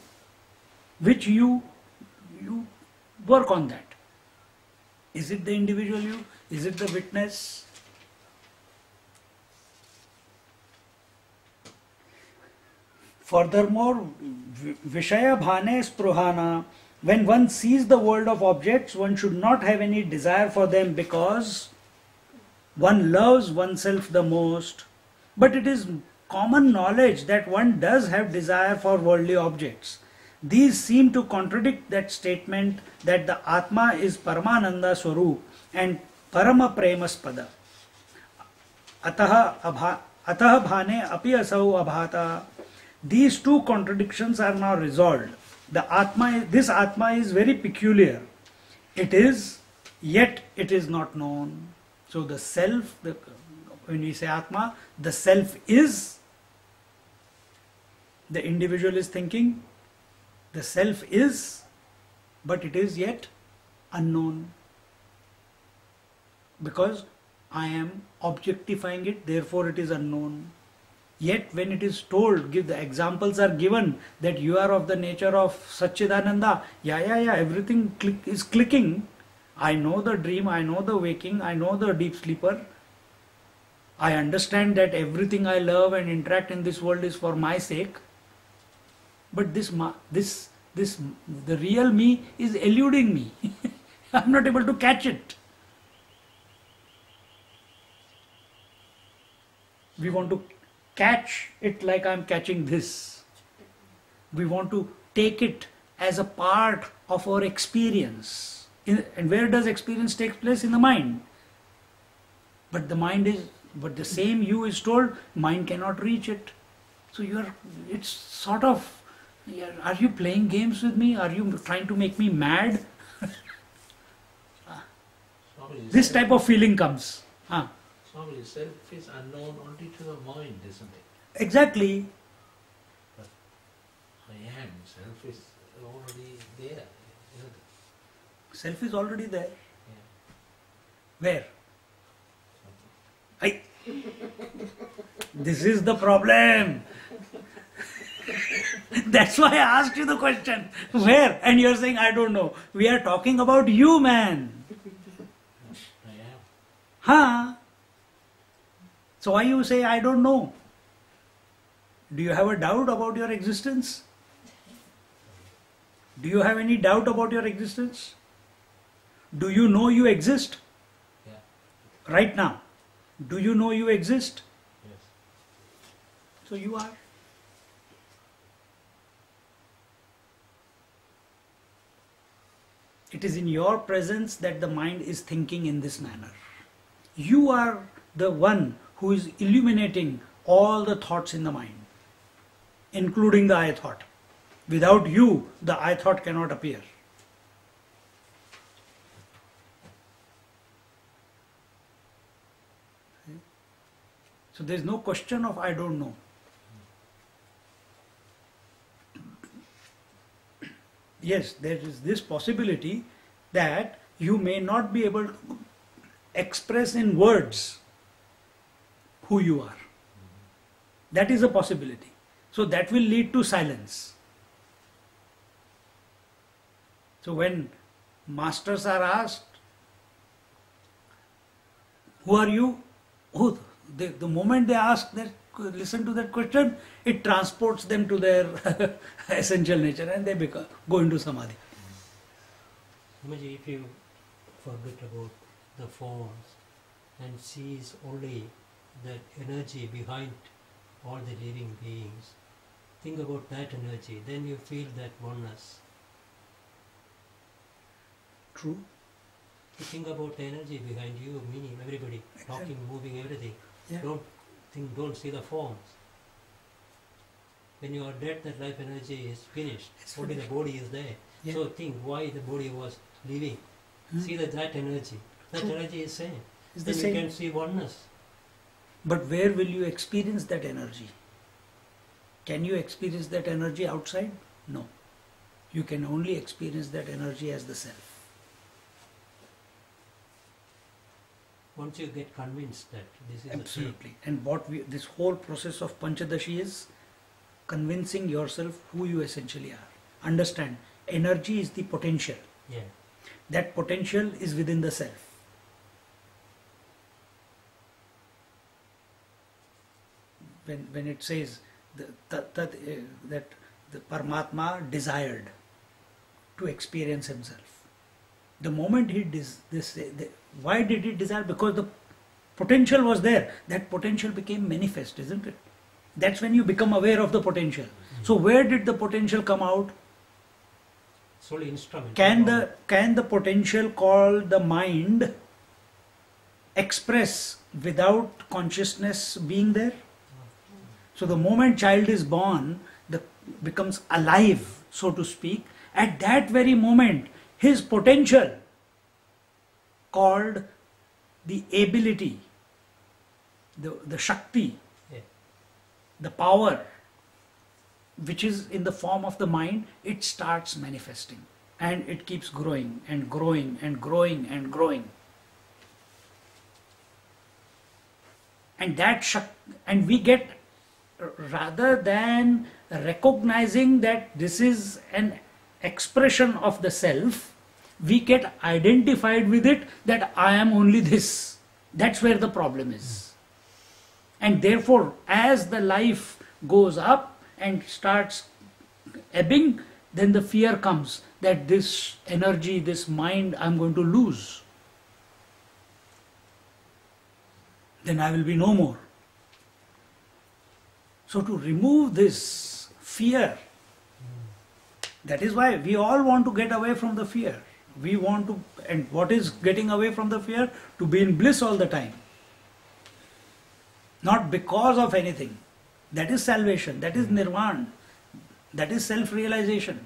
which you work on that. Is it the individual you? Is it the witness? Furthermore, Vishaya Bhane Spruhana, when one sees the world of objects, one should not have any desire for them because one loves oneself the most. But it is common knowledge that one does have desire for worldly objects. These seem to contradict that statement that the Atma is Paramananda Swarup and Parama Premaspada. Ataha Bhane api asau abhata. These two contradictions are now resolved. This Atma is very peculiar. It is, yet it is not known. So the self, when we say Atma, the self is, the individual is thinking, the self is, but it is yet unknown. Because I am objectifying it, therefore it is unknown. Yet when it is told, the examples are given that you are of the nature of Satchidananda, everything is clicking. I know the dream, I know the waking, I know the deep sleeper. I understand that everything I love and interact in this world is for my sake. But the real me is eluding me. I am not able to catch it. We want to catch it like I am catching this. We want to take it as a part of our experience. And where does experience take place? In the mind. But the same you is told, mind cannot reach it. So it's sort of, are you playing games with me? Are you trying to make me mad? This type of feeling comes. Swami, self is unknown only to the mind, isn't it? Exactly. But I am, self is already there, isn't it? Self is already there. Yeah. Where? This is the problem. That's why I asked you the question. Where? And you're saying, I don't know. We are talking about you, man. I am. Huh? So why you say, I don't know? Do you have a doubt about your existence? Do you have any doubt about your existence? Do you know you exist? Yeah. Right now. Do you know you exist? Yes. So you are. It is in your presence that the mind is thinking in this manner. You are the one who is illuminating all the thoughts in the mind, including the I thought. Without you, the I thought cannot appear. So there is no question of I don't know. Yes, there is this possibility that you may not be able to express in words who you are. That is a possibility. So that will lead to silence. So when masters are asked, who are you? Oh, the moment they ask that, listen to that question, it transports them to their essential nature and they go into samadhi. Imagine if you forget about the forms and sees only that energy behind all the living beings. Think about that energy, then you feel that oneness. True. You think about the energy behind you, me, everybody, talking, moving, everything. Yeah. Don't see the forms. When you are dead, that life energy is finished. It's Only finished. the body is there. Yeah. So think why the body was living. See that energy. That True. energy is same. It's the Then same. you can see oneness. But where will you experience that energy? Can you experience that energy outside? No. You can only experience that energy as the self. Once you get convinced that this is Absolutely. And this whole process of Panchadashi is convincing yourself who you essentially are. Understand, energy is the potential. the same. That potential is within the self. When it says that the Paramatma desired to experience himself. The moment he why did he desire? Because the potential was there. That potential became manifest, isn't it? That's when you become aware of the potential. So where did the potential come out? It's only instrument. Can the potential called the mind express without consciousness being there? So the moment child is born, becomes alive, so to speak, at that very moment, his potential called the ability, the Shakti, Yeah. the power, which is in the form of the mind, it starts manifesting and it keeps growing and growing and growing and growing. And we get, rather than recognizing that this is an expression of the self, we get identified with it that I am only this. That's where the problem is. And therefore, as the life goes up and starts ebbing, then the fear comes that this energy, this mind, I'm going to lose. Then I will be no more. So to remove this fear, that is why we all want to get away from the fear. We want to, and what is getting away from the fear? To be in bliss all the time. Not because of anything. That is salvation, that is nirvana, that is self-realization.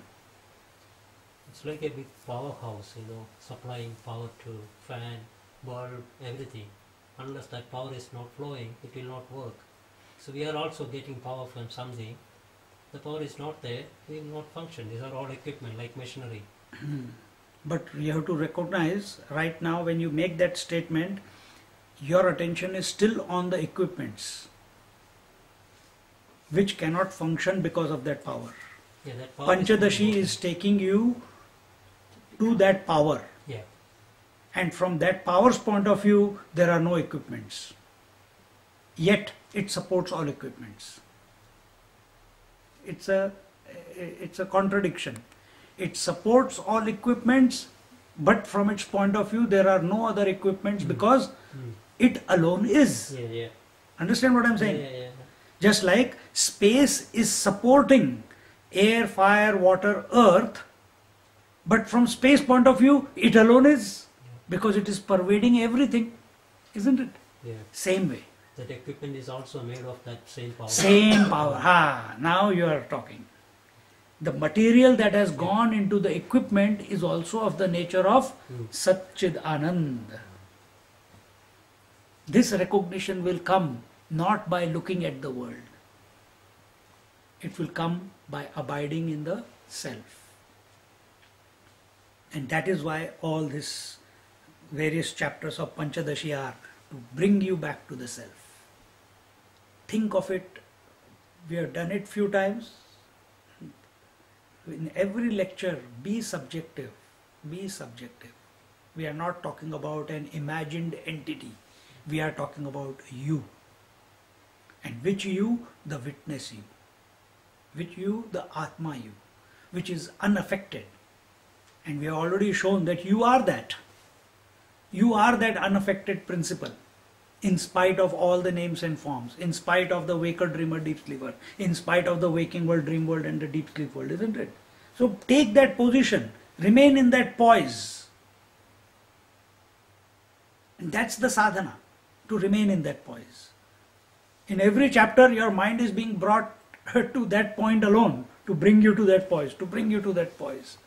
It's like a big powerhouse, supplying power to fan, bulb, everything. Unless that power is not flowing, it will not work. So we are also getting power from something. The power is not there, we will not function. These are all equipment like machinery. But you have to recognize right now when you make that statement, your attention is still on the equipments which cannot function because of that power. Yeah, that power is Panchadashi more is taking you to that power. Yeah. And from that power's point of view, there are no equipments. Yet it supports all equipments. It's a contradiction. It supports all equipments, but from its point of view, there are no other equipments because Mm. it alone is. Yeah, yeah. Understand what I'm Yeah, saying? yeah, yeah. Just like space is supporting air, fire, water, earth, but from space point of view, it alone is because it is pervading everything, isn't it? Yeah. Same way. That equipment is also made of that same power. Same power. Ha, now you are talking. The material that has gone into the equipment is also of the nature of Mm. Satchid Anand. This recognition will come not by looking at the world. It will come by abiding in the self. And that is why all these various chapters of Panchadashi are to bring you back to the self. Think of it. We have done it few times. In every lecture, be subjective. Be subjective. We are not talking about an imagined entity. We are talking about you. And which you? The witness you. Which you? The Atma you. Which is unaffected. And we have already shown that you are that. You are that unaffected principle. In spite of all the names and forms, in spite of the waker, dreamer, deep sleeper, in spite of the waking world, dream world and the deep sleep world, isn't it? So take that position, remain in that poise. And that's the sadhana, to remain in that poise. In every chapter, your mind is being brought to that point alone, to bring you to that poise, to bring you to that poise.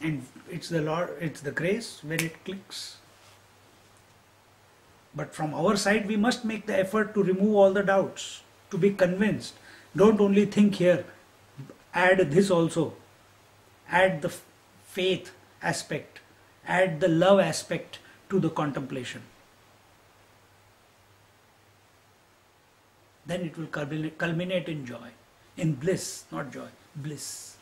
And it's the Lord, it's the grace when it clicks. But from our side, we must make the effort to remove all the doubts, to be convinced. Don't only think here, add this also. Add the faith aspect, add the love aspect to the contemplation. Then it will culminate in joy, in bliss, not joy, bliss.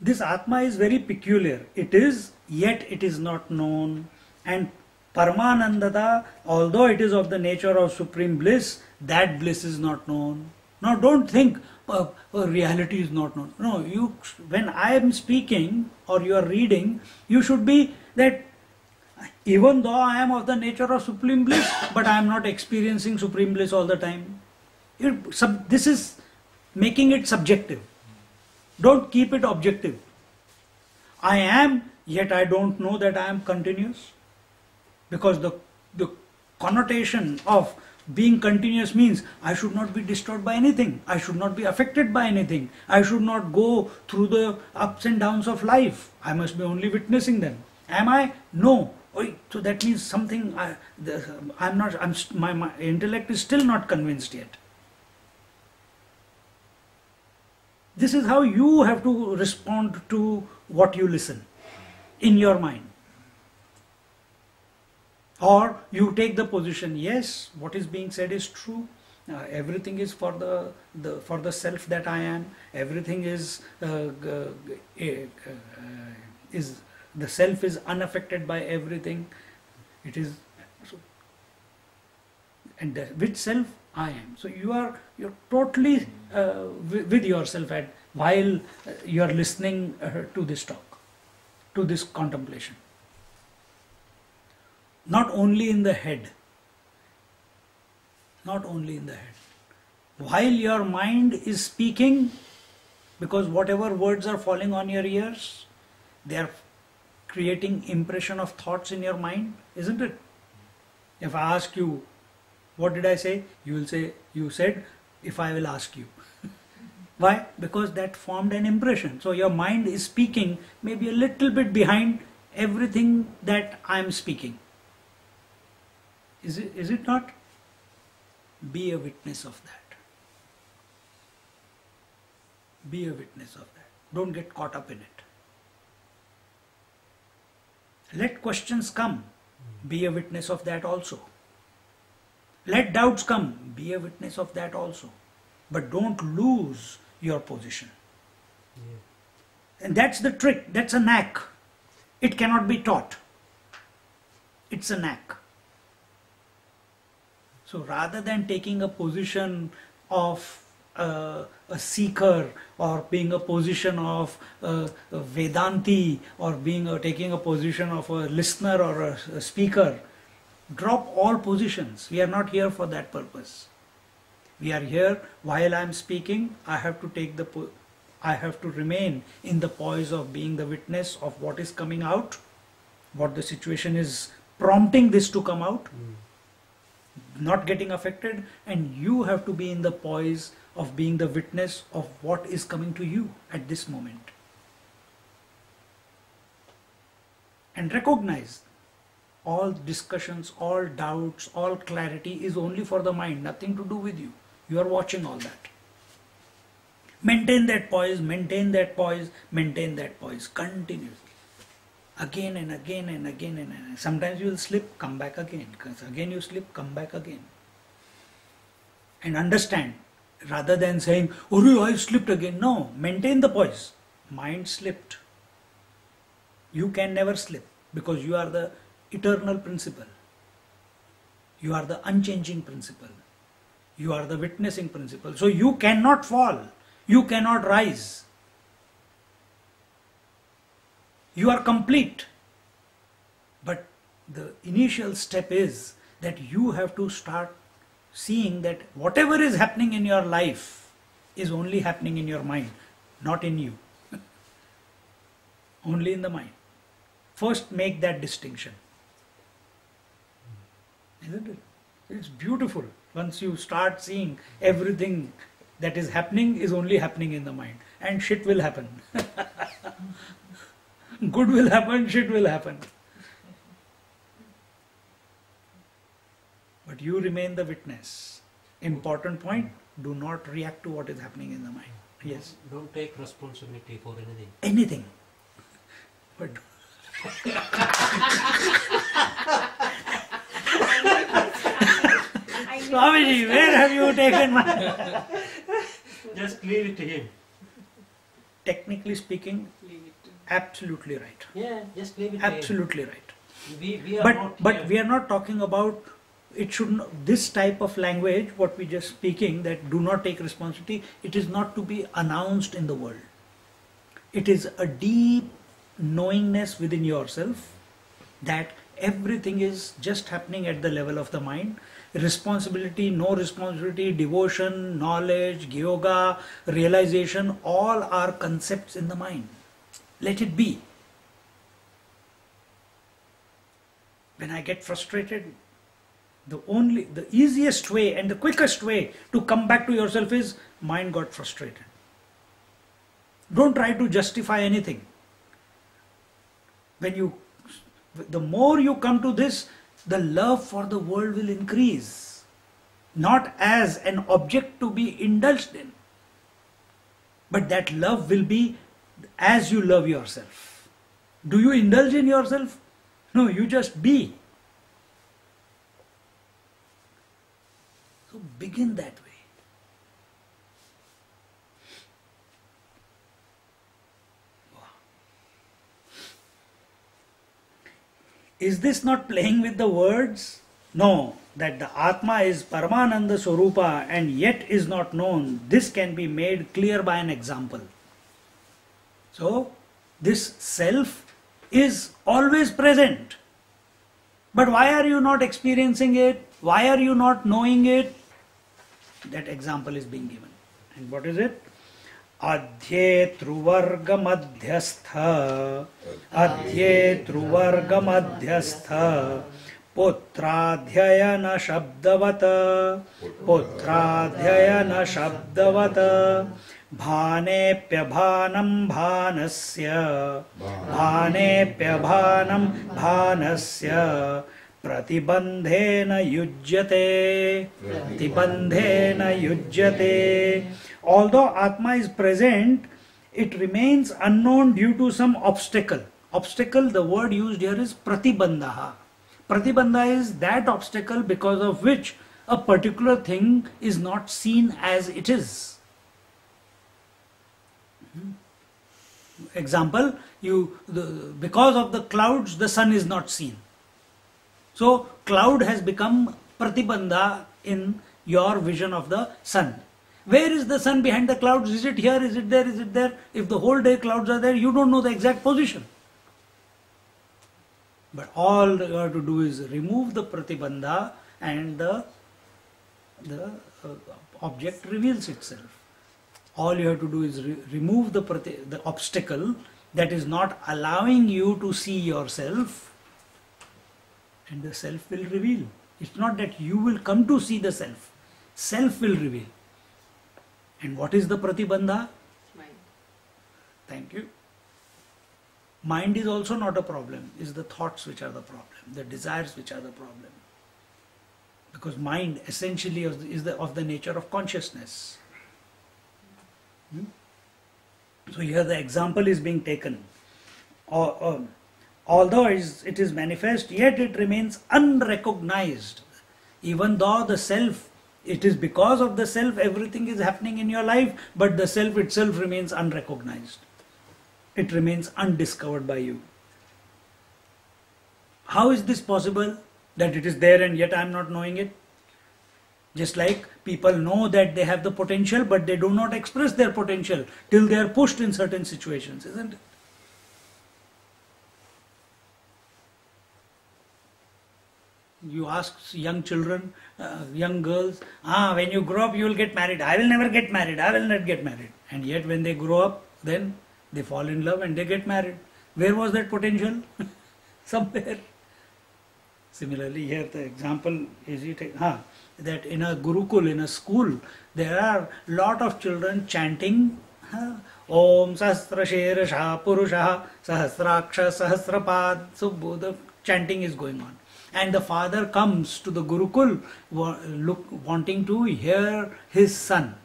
This Atma is very peculiar. It is, yet it is not known. And Paramanandata, although it is of the nature of supreme bliss, that bliss is not known. Now don't think reality is not known. No, you, when I am speaking or you are reading, you should be that even though I am of the nature of supreme bliss, but I am not experiencing supreme bliss all the time. This is making it subjective. Don't keep it objective. I am, yet I don't know that I am continuous. Because the connotation of being continuous means I should not be disturbed by anything. I should not be affected by anything. I should not go through the ups and downs of life. I must be only witnessing them. Am I? No. So that means something, my intellect is still not convinced yet. This is how you have to respond to what you listen in your mind. Or you take the position, yes, what is being said is true. Everything is for the self that I am. Everything is the self is unaffected by everything. It is, and which self I am. So you're totally with yourself while you are listening to this talk, to this contemplation. Not only in the head. Not only in the head. While your mind is speaking, because whatever words are falling on your ears, they are creating impression of thoughts in your mind, isn't it? If I ask you, what did I say? You will say, you said, if I will ask you. Why? Because that formed an impression. So your mind is speaking maybe a little bit behind everything that I am speaking. Is it not? Be a witness of that. Be a witness of that. Don't get caught up in it. Let questions come, be a witness of that also. Let doubts come, be a witness of that also. But don't lose your position. Yeah. And that's the trick, that's a knack. It cannot be taught. It's a knack. So rather than taking a position of a seeker or being a position of a Vedanti or taking a position of a listener or a speaker, drop all positions. We are not here for that purpose. We are here while I am speaking. I have to remain in the poise of being the witness of what is coming out, what the situation is prompting this to come out, not getting affected, and you have to be in the poise of being the witness of what is coming to you at this moment. And recognize all discussions, all doubts, all clarity is only for the mind, nothing to do with you. You are watching all that. Maintain that poise, maintain that poise, maintain that poise continuously. Again and again and again and again. Sometimes you will slip, come back again. Again you slip, come back again. And understand, rather than saying, oh, I slipped again. No, maintain the poise. Mind slipped. You can never slip because you are the eternal principle. You are the unchanging principle. You are the witnessing principle. So you cannot fall. You cannot rise. You are complete. But the initial step is that you have to start seeing that whatever is happening in your life is only happening in your mind, not in you. Only in the mind. First make that distinction. Isn't it? It's beautiful. Once you start seeing everything that is happening is only happening in the mind. And shit will happen. Good will happen, shit will happen. But you remain the witness. Important point, do not react to what is happening in the mind. Yes. Don't take responsibility for anything. Anything. But Swamiji, where have you taken my... Just leave it to him. Technically speaking, Leave it. absolutely right. Yeah, just leave it Absolutely right. to him. We are not But here. we are not talking about it should not, this type of language, what we just speaking, that do not take responsibility, it is not to be announced in the world. It is a deep knowingness within yourself that everything is just happening at the level of the mind. Responsibility, no responsibility, devotion, knowledge, yoga, realization, all are concepts in the mind. Let it be. When I get frustrated, the easiest way and the quickest way to come back to yourself is mind got frustrated. Don't try to justify anything. The more you come to this, the love for the world will increase. Not as an object to be indulged in, but that love will be as you love yourself. Do you indulge in yourself? No, you just be. So begin that way. Is this not playing with the words? No, that the Atma is Paramananda Swarupa and yet is not known. This can be made clear by an example. So, this self is always present. But why are you not experiencing it? Why are you not knowing it? That example is being given. And what is it? Adhye Truvarga Madhyastha Adhye Truvarga Madhyastha Putradhyayana Shabdavata Putradhyayana Shabdavata Bhanepyabhanam Bhanasya Bhanepyabhanam Bhanasya Pratibandhena Yujyate Pratibandhena Yujyate. Although Atma is present, it remains unknown due to some obstacle. Obstacle, the word used here is pratibandha. Pratibandha is that obstacle because of which a particular thing is not seen as it is. Example, because of the clouds, the sun is not seen. So cloud has become pratibandha in your vision of the sun. Where is the sun behind the clouds? Is it here? Is it there? Is it there? If the whole day clouds are there, you don't know the exact position. But all you have to do is remove the pratibandha and the object reveals itself. All you have to do is remove the obstacle that is not allowing you to see yourself, and the self will reveal. It's not that you will come to see the self. Self will reveal. And what is the pratibandha? Mind. Thank you. Mind is also not a problem. It's the thoughts which are the problem, the desires which are the problem. Because mind essentially is of the nature of consciousness. So here the example is being taken. Although it is manifest, yet it remains unrecognized. Even though the self, it is because of the self everything is happening in your life, but the self itself remains unrecognized. It remains undiscovered by you. How is this possible? That it is there and yet I am not knowing it? Just like people know that they have the potential, but they do not express their potential till they are pushed in certain situations, isn't it? You ask young children, young girls, when you grow up you will get married. I will never get married. I will not get married. And yet when they grow up, then they fall in love and they get married. Where was that potential? Somewhere. Similarly, here the example is that in a Gurukul, in a school, there are lot of children chanting Om Sahasra Sherasha Purusha Sahasraksha Sahasrapad. So the chanting is going on. And the father comes to the Gurukul wanting to hear his son.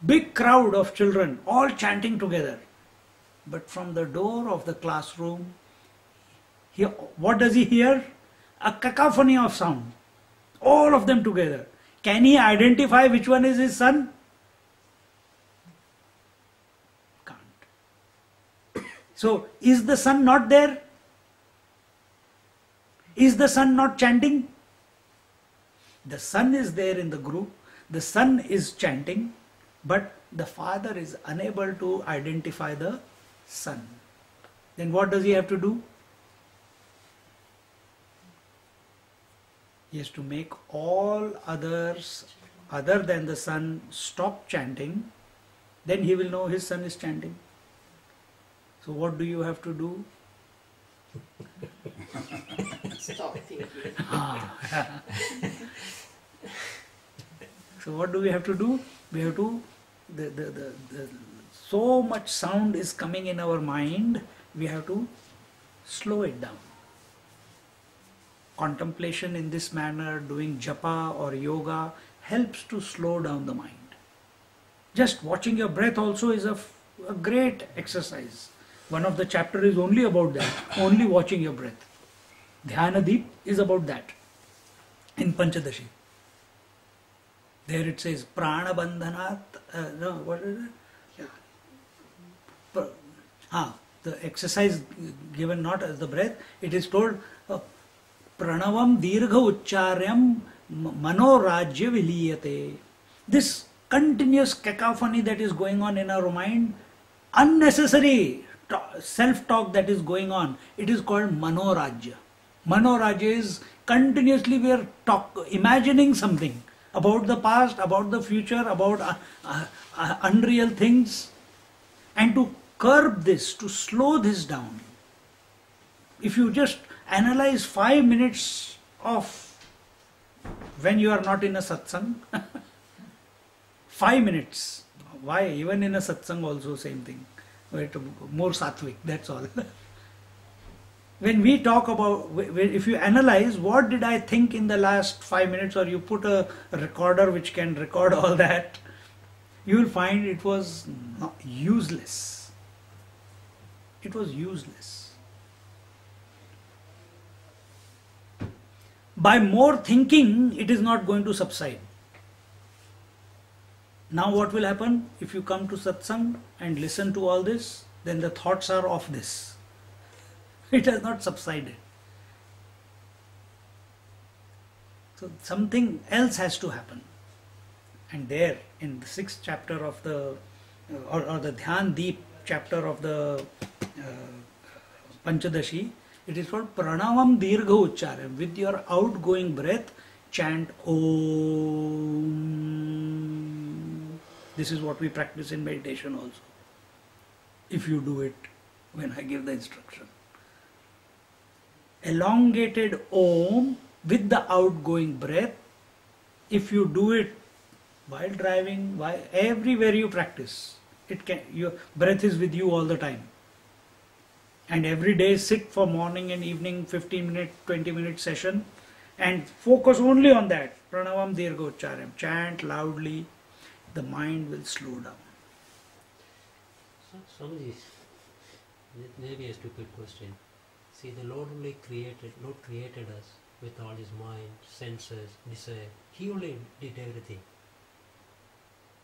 Big crowd of children all chanting together. But from the door of the classroom, what does he hear? A cacophony of sound. All of them together. Can he identify which one is his son? Can't. So, is the son not there? Is the son not chanting? The son is there in the group. The son is chanting, but the father is unable to identify the son. Then what does he have to do? He has to make all others other than the son stop chanting. Then he will know his son is chanting. So what do you have to do? Stop thinking. So what do we have to do? We have to, so much sound is coming in our mind, we have to slow it down. Contemplation in this manner, doing japa or yoga helps to slow down the mind. Just watching your breath also is a great exercise. One of the chapters is only about that, only watching your breath. Dhyanadeep is about that in Panchadashi. There it says prana bandhanat, what is it? Yeah. The exercise given not as the breath, it is told pranavam dirgha uccharyam manorajya viliyate. This continuous cacophony that is going on in our mind, unnecessary self-talk that is going on, it is called manorajya. Manorajya is continuously we are imagining something about the past, about the future, about unreal things. And to curb this, to slow this down, if you just analyze 5 minutes of when you are not in a satsang, 5 minutes, why? Even in a satsang also same thing, more sattvic, that's all. When we talk about, if you analyze what did I think in the last 5 minutes, or you put a recorder which can record all that, you will find it was useless. It was useless. by more thinking, it is not going to subside. Now what will happen? If you come to satsang and listen to all this, then the thoughts are of this. It has not subsided. So something else has to happen. And there, in the 6th chapter of the, or the Dhyan Deep chapter of the Panchadashi, it is called Pranavam Dirgha Ucharam. With your outgoing breath, chant Om. This is what we practice in meditation also. If you do it when I give the instruction. Elongated Om with the outgoing breath. If you do it while driving, while everywhere you practice, your breath is with you all the time. And every day sit for morning and evening 15-minute, 20-minute session and focus only on that. Pranavam Dirgha Ucharam. Chant loudly. The mind will slow down. So, Swamiji, maybe a stupid question. See, the Lord created us with all his mind, senses, desire. He only did everything.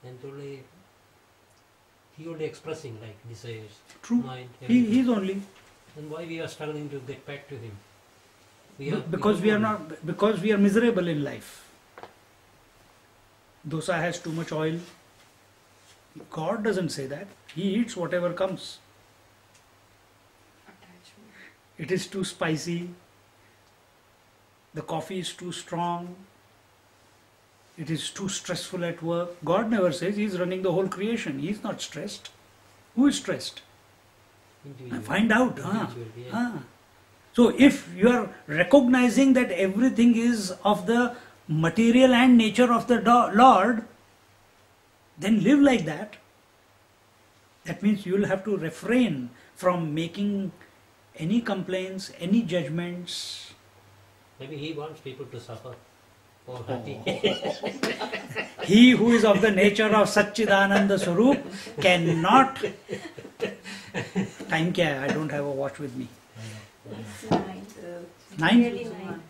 And he only expressing like desires, True. mind, everything. He's only. Then why we are struggling to get back to him? Because we are miserable in life. Dosa has too much oil. God doesn't say that. He eats whatever comes. Attachment. It is too spicy. The coffee is too strong. It is too stressful at work. God never says He is running the whole creation. He is not stressed. Who is stressed? Individual. Find out. Individual, yeah. So if you are recognizing that everything is of the material and nature of the Lord, then live like that. That means you will have to refrain from making any complaints, any judgments. Maybe he wants people to suffer or happy. He who is of the nature of Satchidananda Swarup cannot. Time kya hai? I don't have a watch with me. It's 9. 9? Nearly 9.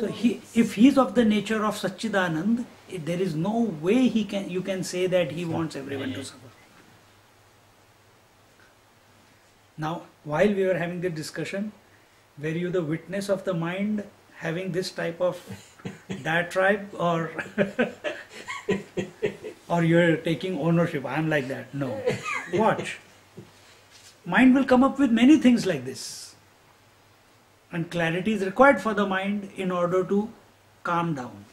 So if he is of the nature of Satchidanand, there is no way you can say that he wants everyone to suffer. Now, while we were having the discussion, were you the witness of the mind having this type of diatribe, or you're taking ownership? I'm like that. No. Watch. Mind will come up with many things like this. And clarity is required for the mind in order to calm down.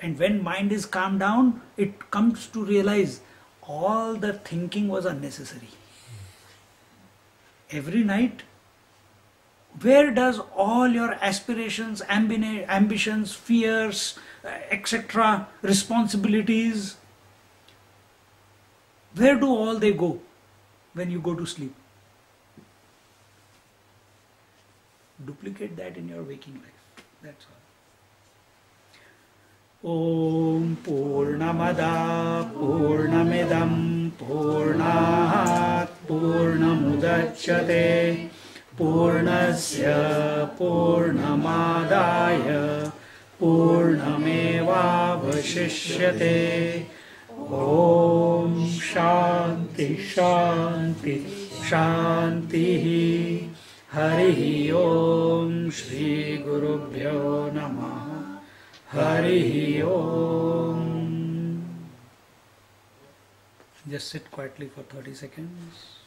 And when mind is calmed down, it comes to realize all the thinking was unnecessary. Every night, where does all your aspirations, ambitions, fears, etc., responsibilities, where do all they go when you go to sleep? Duplicate that in your waking life. That's all. Om Purnamada Purnamidam Purnat Purnamudachyate Purnasya Purnamadaya Purnamevavashishyate. Om Shanti Shanti Shanti. Harihi Om Shri Gurubhyo Namah. Harihi Om. Just sit quietly for 30 seconds.